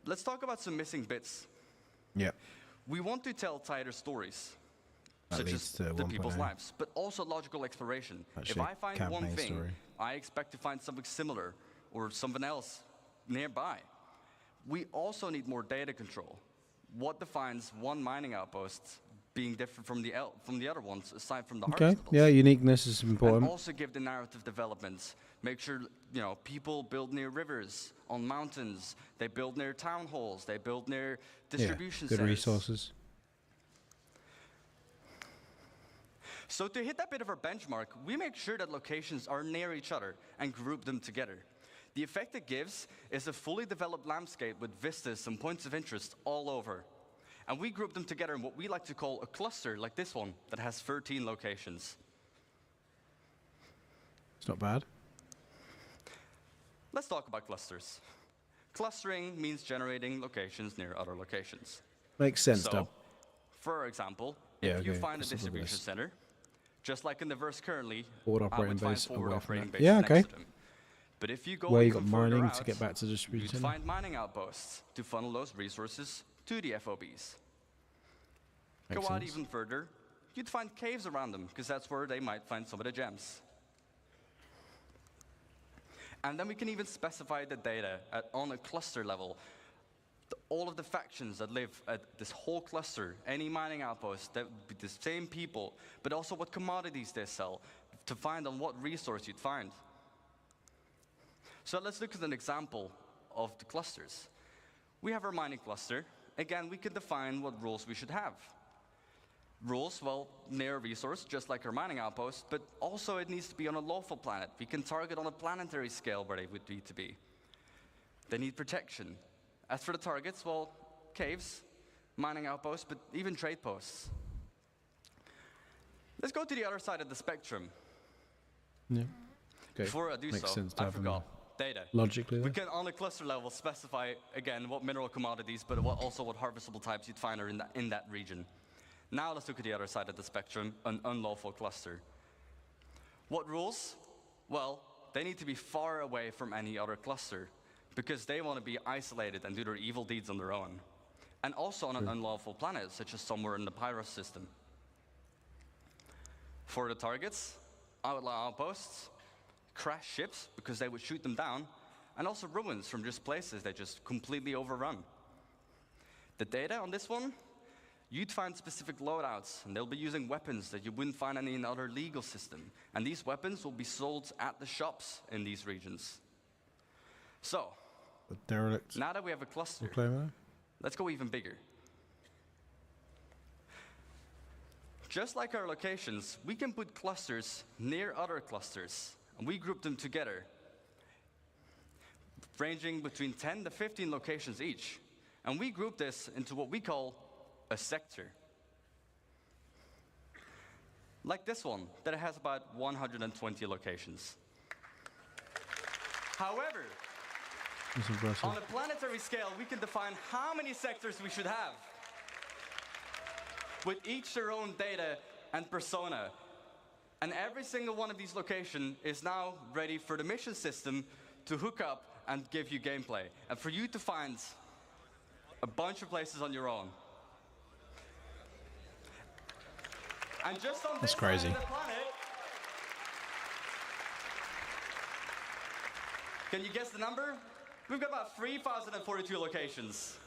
let's talk about some missing bits. Yeah. We want to tell tighter stories, That such leads as to the 1.0. people's lives, but also logical exploration. Actually, If I find one campaign thing, story. I expect to find something similar or something else nearby. We also need more data control. What defines one mining outpost being different from the other ones, aside from the Okay. harvestables? Yeah, uniqueness is important. And also give the narrative developments. Make sure, you know, people build near rivers, on mountains. They build near town halls. They build near distribution good centers. resources. So to hit that bit of our benchmark, we make sure that locations are near each other and group them together. The effect it gives is a fully developed landscape with vistas and points of interest all over. And we group them together in what we like to call a cluster, like this one, that has 13 locations. It's not bad. Let's talk about clusters. Clustering means generating locations near other locations. Makes sense, So, Dub. for example, Yeah, if you okay, find a let's have a look at distribution this. center, just like in the verse currently, Forward I operating would find base forward away from operating that. bases Yeah, next okay. to them. But if you go Where you even got further mining out, to get back to the distribution you'd center. find mining outposts to funnel those resources to the FOBs. Makes Go out sense. even further, you'd find caves around them, because that's where they might find some of the gems. And then we can even specify the data on a cluster level. All of the factions that live at this whole cluster, any mining outpost, that would be the same people, but also what commodities they sell, to find on what resource you'd find. So let's look at an example of the clusters. We have our mining cluster. Again, we can define what rules we should have. Rules, well, near a resource, just like our mining outpost, but also it needs to be on a lawful planet. We can target on a planetary scale where they would need to be. They need protection. As for the targets, well, caves, mining outposts, but even trade posts. Let's go to the other side of the spectrum. Yeah. Okay. Before I do Makes so, sense to I have them forgot. Data. logically We there. can, on a cluster level, specify, again, what mineral commodities, but also what harvestable types you'd find are in that region. Now let's look at the other side of the spectrum, an unlawful cluster. What rules? Well, they need to be far away from any other cluster, because they want to be isolated and do their evil deeds on their own. And also on an unlawful planet, such as somewhere in the Pyros system. For the targets, outlaw outposts, crash ships, because they would shoot them down, and also ruins from just places they just completely overrun. The data on this one, you'd find specific loadouts, and they'll be using weapons that you wouldn't find in any other legal system. And these weapons will be sold at the shops in these regions. So, The derelict. now that we have a cluster, Proclaimer. let's go even bigger. Just like our locations, we can put clusters near other clusters, and we group them together, ranging between 10 to 15 locations each. And we group this into what we call a sector. Like this one, that has about 120 locations. However, That's impressive. on a planetary scale, we can define how many sectors we should have, with each their own data and persona. And every single one of these locations is now ready for the mission system to hook up and give you gameplay, and for you to find a bunch of places on your own. And just on That's this crazy. side of the planet, can you guess the number? We've got about 3,042 locations.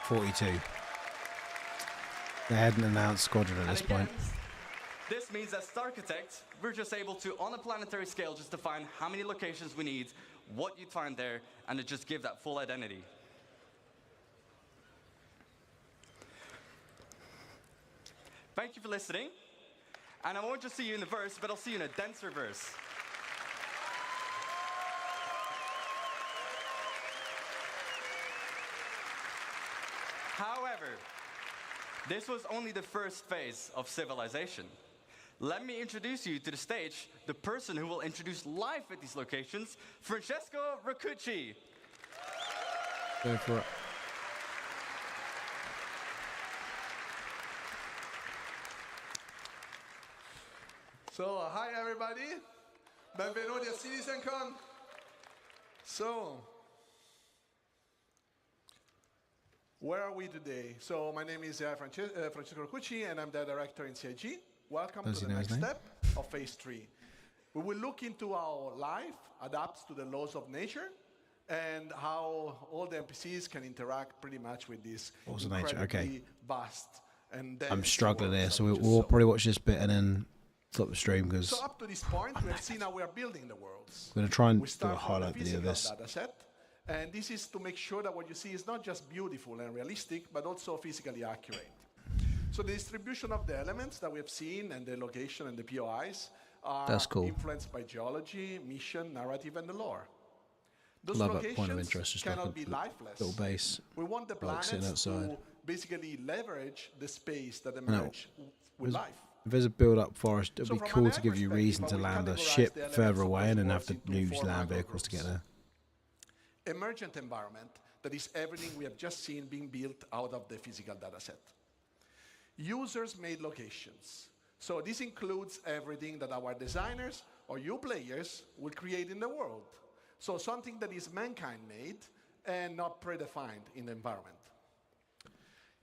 42. They hadn't announced squadron at this And again, point. this means as Starkitect, we're just able to, on a planetary scale, just define how many locations we need, what you'd find there, and to just give that full identity. Thank you for listening. And I won't just see you in the verse, but I'll see you in a denser verse. However, this was only the first phase of civilization. Let me introduce you to the stage, the person who will introduce life at these locations, Francesco Raccucci. Go for it. So, hi everybody. Benvenuti a CitizenCon. So, where are we today? So, my name is Francesco Cucci, and I'm the director in CIG. Welcome to the next step of Phase 3. We will look into how life adapts to the laws of nature and how all the NPCs can interact pretty much with this incredibly vast and dense. I'm struggling here, so we'll probably watch this bit and then stop the stream because. So up to this point, we have seen how we are building the worlds. I'm going to try and do a highlight video of this. And this is to make sure that what you see is not just beautiful and realistic, but also physically accurate. So the distribution of the elements that we have seen and the location and the POIs are influenced by geology, mission, narrative, and the lore. Those locations point of interest, just cannot like be lifeless. Little base. We want the planets to basically leverage the space that emerge with life. If there's a build-up forest, it would be cool to give you reason to land a ship further away and then have to use land vehicles to get there. Emergent environment, that is everything we have just seen being built out of the physical data set. Users-made locations. So this includes everything that our designers or you players will create in the world. So something that is mankind-made and not predefined in the environment.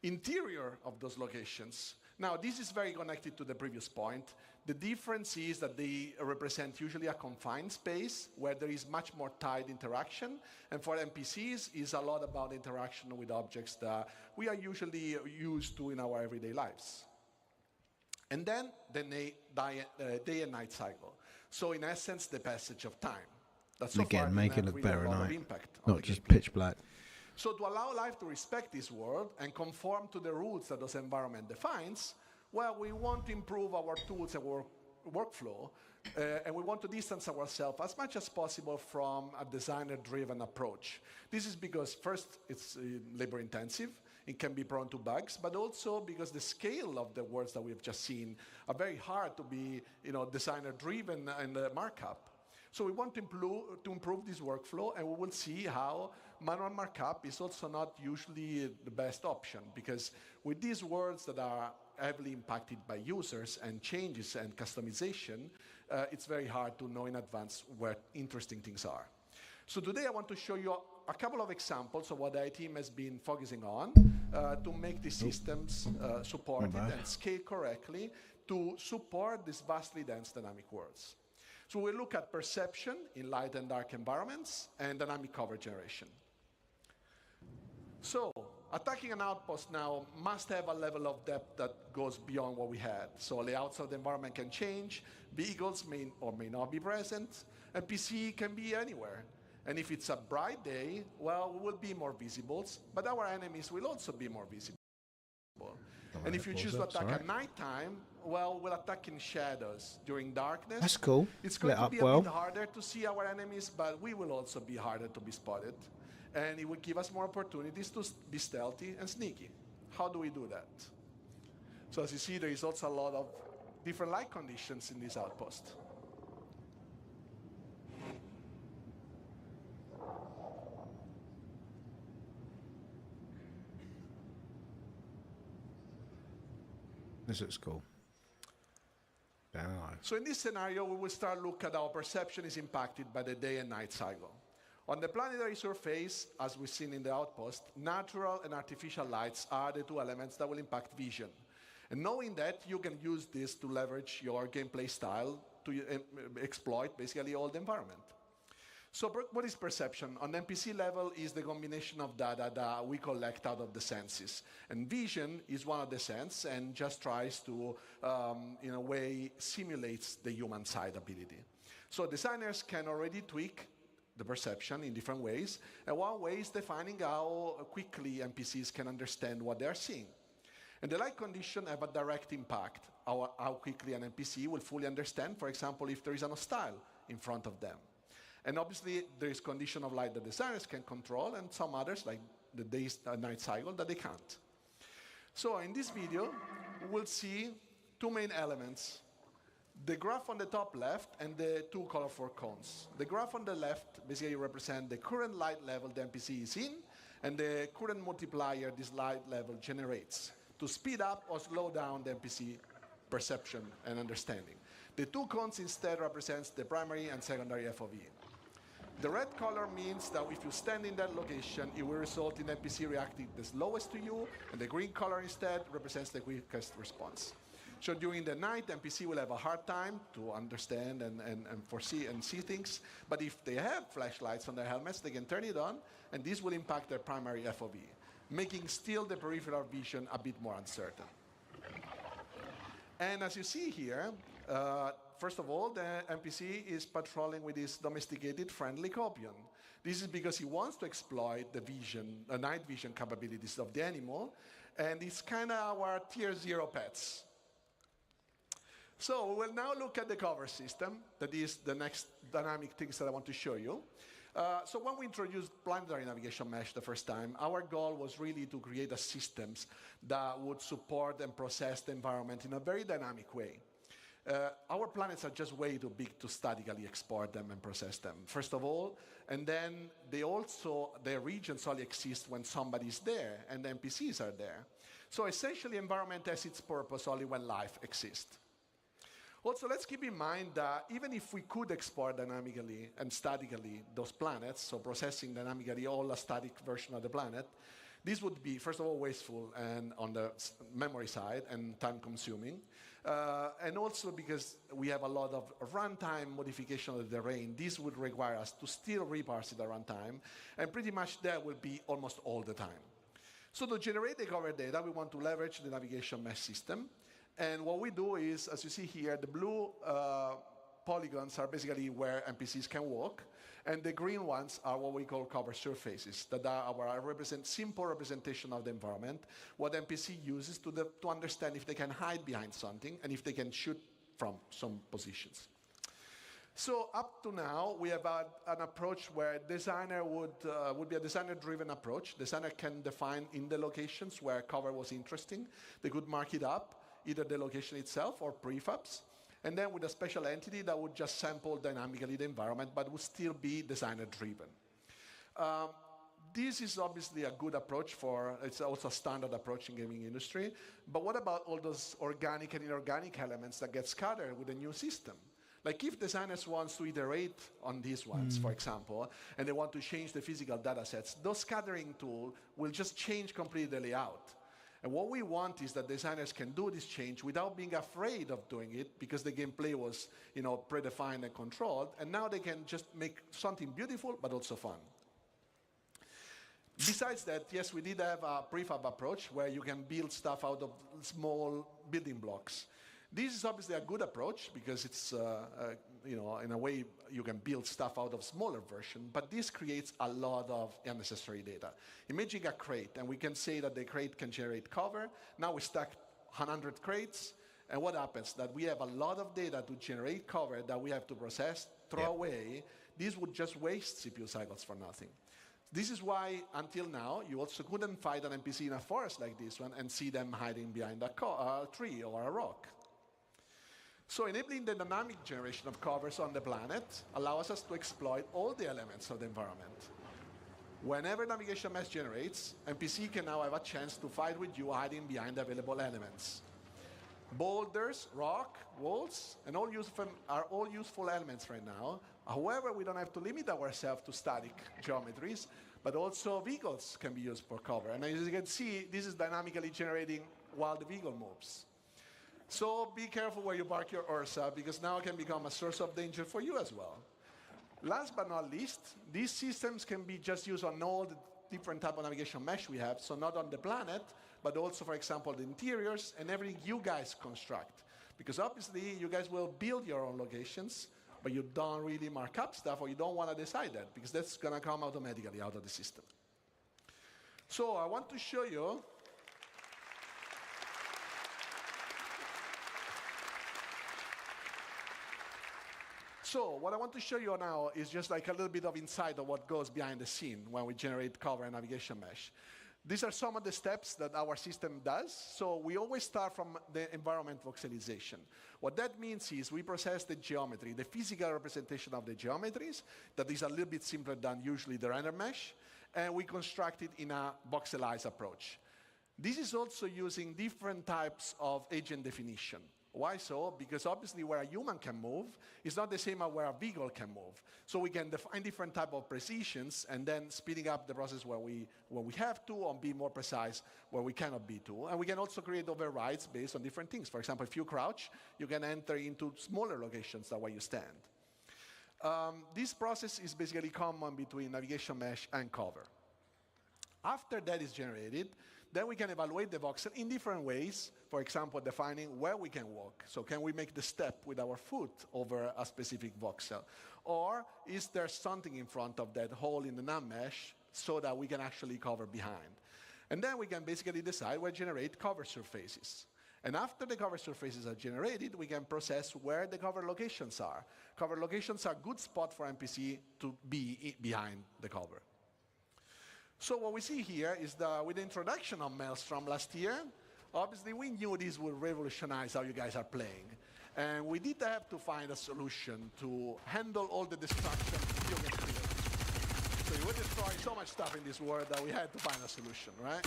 Interior of those locations. Now, this is very connected to the previous point. The difference is that they represent usually a confined space where there is much more tight interaction. And for NPCs, it's a lot about interaction with objects that we are usually used to in our everyday lives. And then the day and night cycle. So in essence, the passage of time. That's so again, make it look better at night, not just gameplay. pitch black. So to allow life to respect this world and conform to the rules that this environment defines, well, we want to improve our tools and workflow, and we want to distance ourselves as much as possible from a designer-driven approach. This is because, first, it's labor-intensive. It can be prone to bugs, but also because the scale of the words that we have just seen are very hard to be, designer-driven and markup. So we want to improve this workflow, and we will see how manual markup is also not usually the best option, because with these words that are heavily impacted by users and changes and customization, it's very hard to know in advance where interesting things are. So today I want to show you a couple of examples of what the IT team has been focusing on to make these systems supported and scale correctly to support these vastly dense dynamic worlds. So we'll look at perception in light and dark environments and dynamic cover generation. So attacking an outpost now must have a level of depth that goes beyond what we had. So layouts of the environment can change, vehicles may or may not be present, and PC can be anywhere. And if it's a bright day, well, we will be more visible, but our enemies will also be more visible. And if you choose to attack at nighttime, well, we'll attack in shadows during darkness. That's cool. It's going to be a bit harder to see our enemies, but we will also be harder to be spotted. And it will give us more opportunities to be stealthy and sneaky. How do we do that? So as you see, there is also a lot of different light conditions in this outpost. This looks cool. So in this scenario, we will start look at how perception is impacted by the day and night cycle. On the planetary surface, as we've seen in the outpost, natural and artificial lights are the two elements that will impact vision. And knowing that, you can use this to leverage your gameplay style to exploit basically all the environment. So what is perception? On the NPC level is the combination of data that we collect out of the senses. And vision is one of the senses and just tries to, in a way, simulates the human side ability. So designers can already tweak the perception in different ways. And one way is defining how quickly NPCs can understand what they're seeing. And the light condition have a direct impact how quickly an NPC will fully understand, for example, if there is an hostile in front of them. And obviously, there is condition of light that designers can control, and some others, like the day-night cycle, that they can't. So in this video, we'll see two main elements. The graph on the top left and the two colorful cones. The graph on the left basically represents the current light level the NPC is in, and the current multiplier this light level generates to speed up or slow down the NPC perception and understanding. The two cones instead represents the primary and secondary FOV. The red color means that if you stand in that location, it will result in NPC reacting the slowest to you, and the green color instead represents the quickest response. So during the night, NPC will have a hard time to understand and foresee and see things, but if they have flashlights on their helmets, they can turn it on, and this will impact their primary FOV, making still the peripheral vision a bit more uncertain. And as you see here, first of all, the NPC is patrolling with his domesticated friendly Copion. This is because he wants to exploit the vision, the night vision capabilities of the animal, and it's kind of our tier 0 pets. So we will now look at the cover system. That is the next dynamic things that I want to show you. So when we introduced planetary navigation mesh the first time, our goal was really to create a systems that would support and process the environment in a very dynamic way. Our planets are just way too big to statically export them and process them, first of all, and then their regions only exist when somebody's there and the NPCs are there. So essentially, environment has its purpose only when life exists. Also, let's keep in mind that even if we could export dynamically and statically those planets, so processing dynamically all a static version of the planet, this would be, first of all, wasteful and on the memory side and time-consuming. And also because we have a lot of runtime modification of the terrain, this would require us to still reparse it at runtime, and pretty much that will be almost all the time. So to generate the cover data, we want to leverage the navigation mesh system. And what we do is, as you see here, the blue polygons are basically where NPCs can walk, and the green ones are what we call cover surfaces, that are our simple representation of the environment, what NPC uses to understand if they can hide behind something and if they can shoot from some positions. So up to now, we have an approach where designer would be a designer-driven approach. Designer can define in the locations where cover was interesting. They could mark it up, either the location itself or prefabs, and then with a special entity that would just sample dynamically the environment, but would still be designer-driven. This is obviously a good approach it's also a standard approach in gaming industry, but what about all those organic and inorganic elements that get scattered with a new system? Like if designers want to iterate on these ones, for example, and they want to change the physical data sets, those scattering tools will just change completely the layout. And what we want is that designers can do this change without being afraid of doing it because the gameplay was, predefined and controlled, and now they can just make something beautiful but also fun. Besides that, yes, we did have a prefab approach where you can build stuff out of small building blocks. This is obviously a good approach because it's, in a way, you can build stuff out of smaller version, but this creates a lot of unnecessary data. Imagine a crate, and we can say that the crate can generate cover. Now we stack 100 crates, and what happens? That we have a lot of data to generate cover that we have to process, throw away. This would just waste CPU cycles for nothing. This is why, until now, you also couldn't find an NPC in a forest like this one and see them hiding behind a tree or a rock. So enabling the dynamic generation of covers on the planet allows us to exploit all the elements of the environment. Whenever navigation mesh generates, NPC can now have a chance to fight with you hiding behind available elements. Boulders, rock, walls, and are all useful elements right now. However, we don't have to limit ourselves to static geometries, but also vehicles can be used for cover. And as you can see, this is dynamically generating while the vehicle moves. So be careful where you park your Ursa, because now it can become a source of danger for you as well. Last but not least, these systems can be just used on all the different type of navigation mesh we have, so not on the planet, but also, for example, the interiors and everything you guys construct. Because obviously, you guys will build your own locations, but you don't really mark up stuff, or you don't want to decide that, because that's going to come automatically out of the system. So I want to show you So what I want to show you now is just like a little bit of insight of what goes behind the scene when we generate cover and navigation mesh. These are some of the steps that our system does. So we always start from the environment voxelization. What that means is we process the geometry, the physical representation of the geometries, that is a little bit simpler than usually the render mesh, and we construct it in a voxelized approach. This is also using different types of agent definition. Why so? Because obviously where a human can move is not the same as where a vehicle can move. So we can define different type of precisions and then speeding up the process where we have to, and be more precise where we cannot be to. And we can also create overrides based on different things. For example, if you crouch, you can enter into smaller locations than where you stand. This process is basically common between navigation mesh and cover. After that is generated, then we can evaluate the voxel in different ways. For example, defining where we can walk. So can we make the step with our foot over a specific voxel? Or is there something in front of that hole in the nav mesh so that we can actually cover behind? And then we can basically decide where to generate cover surfaces. And after the cover surfaces are generated, we can process where the cover locations are. Cover locations are a good spot for NPC to be behind the cover. So what we see here is that with the introduction of Maelstrom last year, obviously we knew this would revolutionize how you guys are playing. And we did have to find a solution to handle all the destruction you can create. So you were destroying so much stuff in this world that we had to find a solution, right?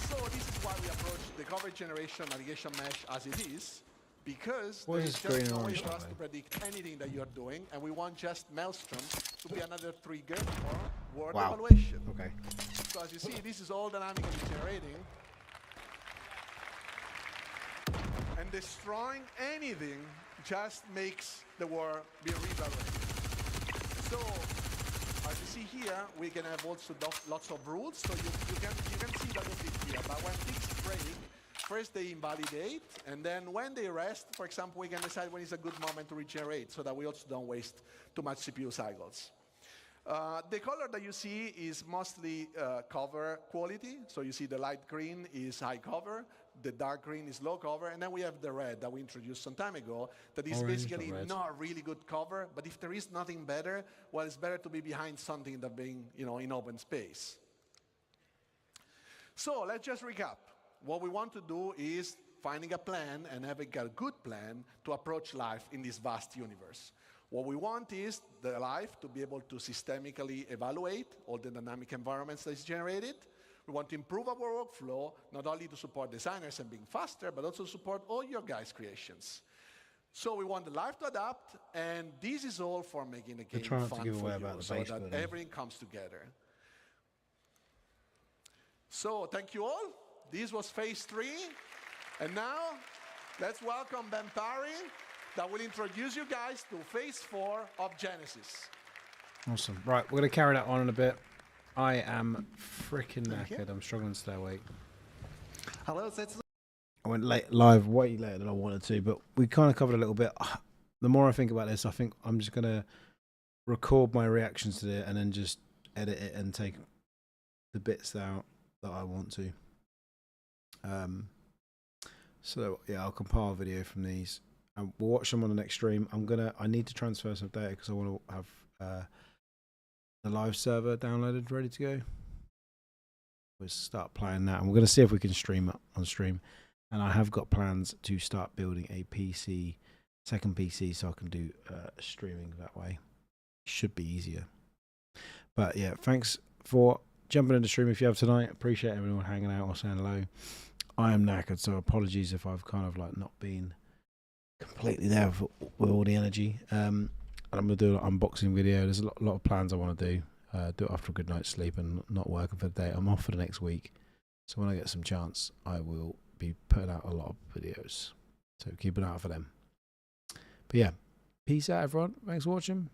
So this is why we approach the cover generation navigation mesh as it is, because there is just no way for us to predict anything that you're doing, and we want just Maelstrom to be another trigger for word evaluation. Okay. So as you see, this is all dynamically generating. And destroying anything just makes the word be reevaluated. So as you see here, we can have also lots of rules, so you can see that here. But when things break, first they invalidate, and then when they rest, for example, we can decide when is a good moment to regenerate, so that we also don't waste too much CPU cycles. The color that you see is mostly cover quality. So you see the light green is high cover, the dark green is low cover, and then we have the red that we introduced some time ago that is basically not really good cover, but if there is nothing better, well, it's better to be behind something than being, in open space. So let's just recap. What we want to do is finding a plan and having a good plan to approach life in this vast universe. What we want is the life to be able to systemically evaluate all the dynamic environments that is generated. We want to improve our workflow, not only to support designers and being faster, but also support all your guys' creations. So we want the life to adapt, and this is all for making the game fun for you, so that everything comes together. So thank you all. This was phase 3. And now, let's welcome Ben Parry, that will introduce you guys to phase 4 of Genesis. Awesome. Right, we're going to carry that on in a bit. I am freaking knackered. I'm struggling to stay awake. Hello, I went live way later than I wanted to, but we kind of covered a little bit. The more I think about this, I think I'm just going to record my reactions to it and then just edit it and take the bits out that I want to. So yeah, I'll compile a video from these and we'll watch them on the next stream. I need to transfer some data because I want to have the live server downloaded, ready to go. We'll start playing that, and we're going to see if we can stream up on stream. And I have got plans to start building a PC, second PC, so I can do streaming that way. Should be easier. But yeah, thanks for jumping into stream if you have tonight. Appreciate everyone hanging out or saying hello. I am knackered, so apologies if I've kind of like not been completely there with all the energy. And I'm going to do an unboxing video. There's a lot of plans I want to do. Do it after a good night's sleep and not working for the day. I'm off for the next week. So when I get some chance, I will be putting out a lot of videos. So keep an eye out for them. But yeah, peace out, everyone. Thanks for watching.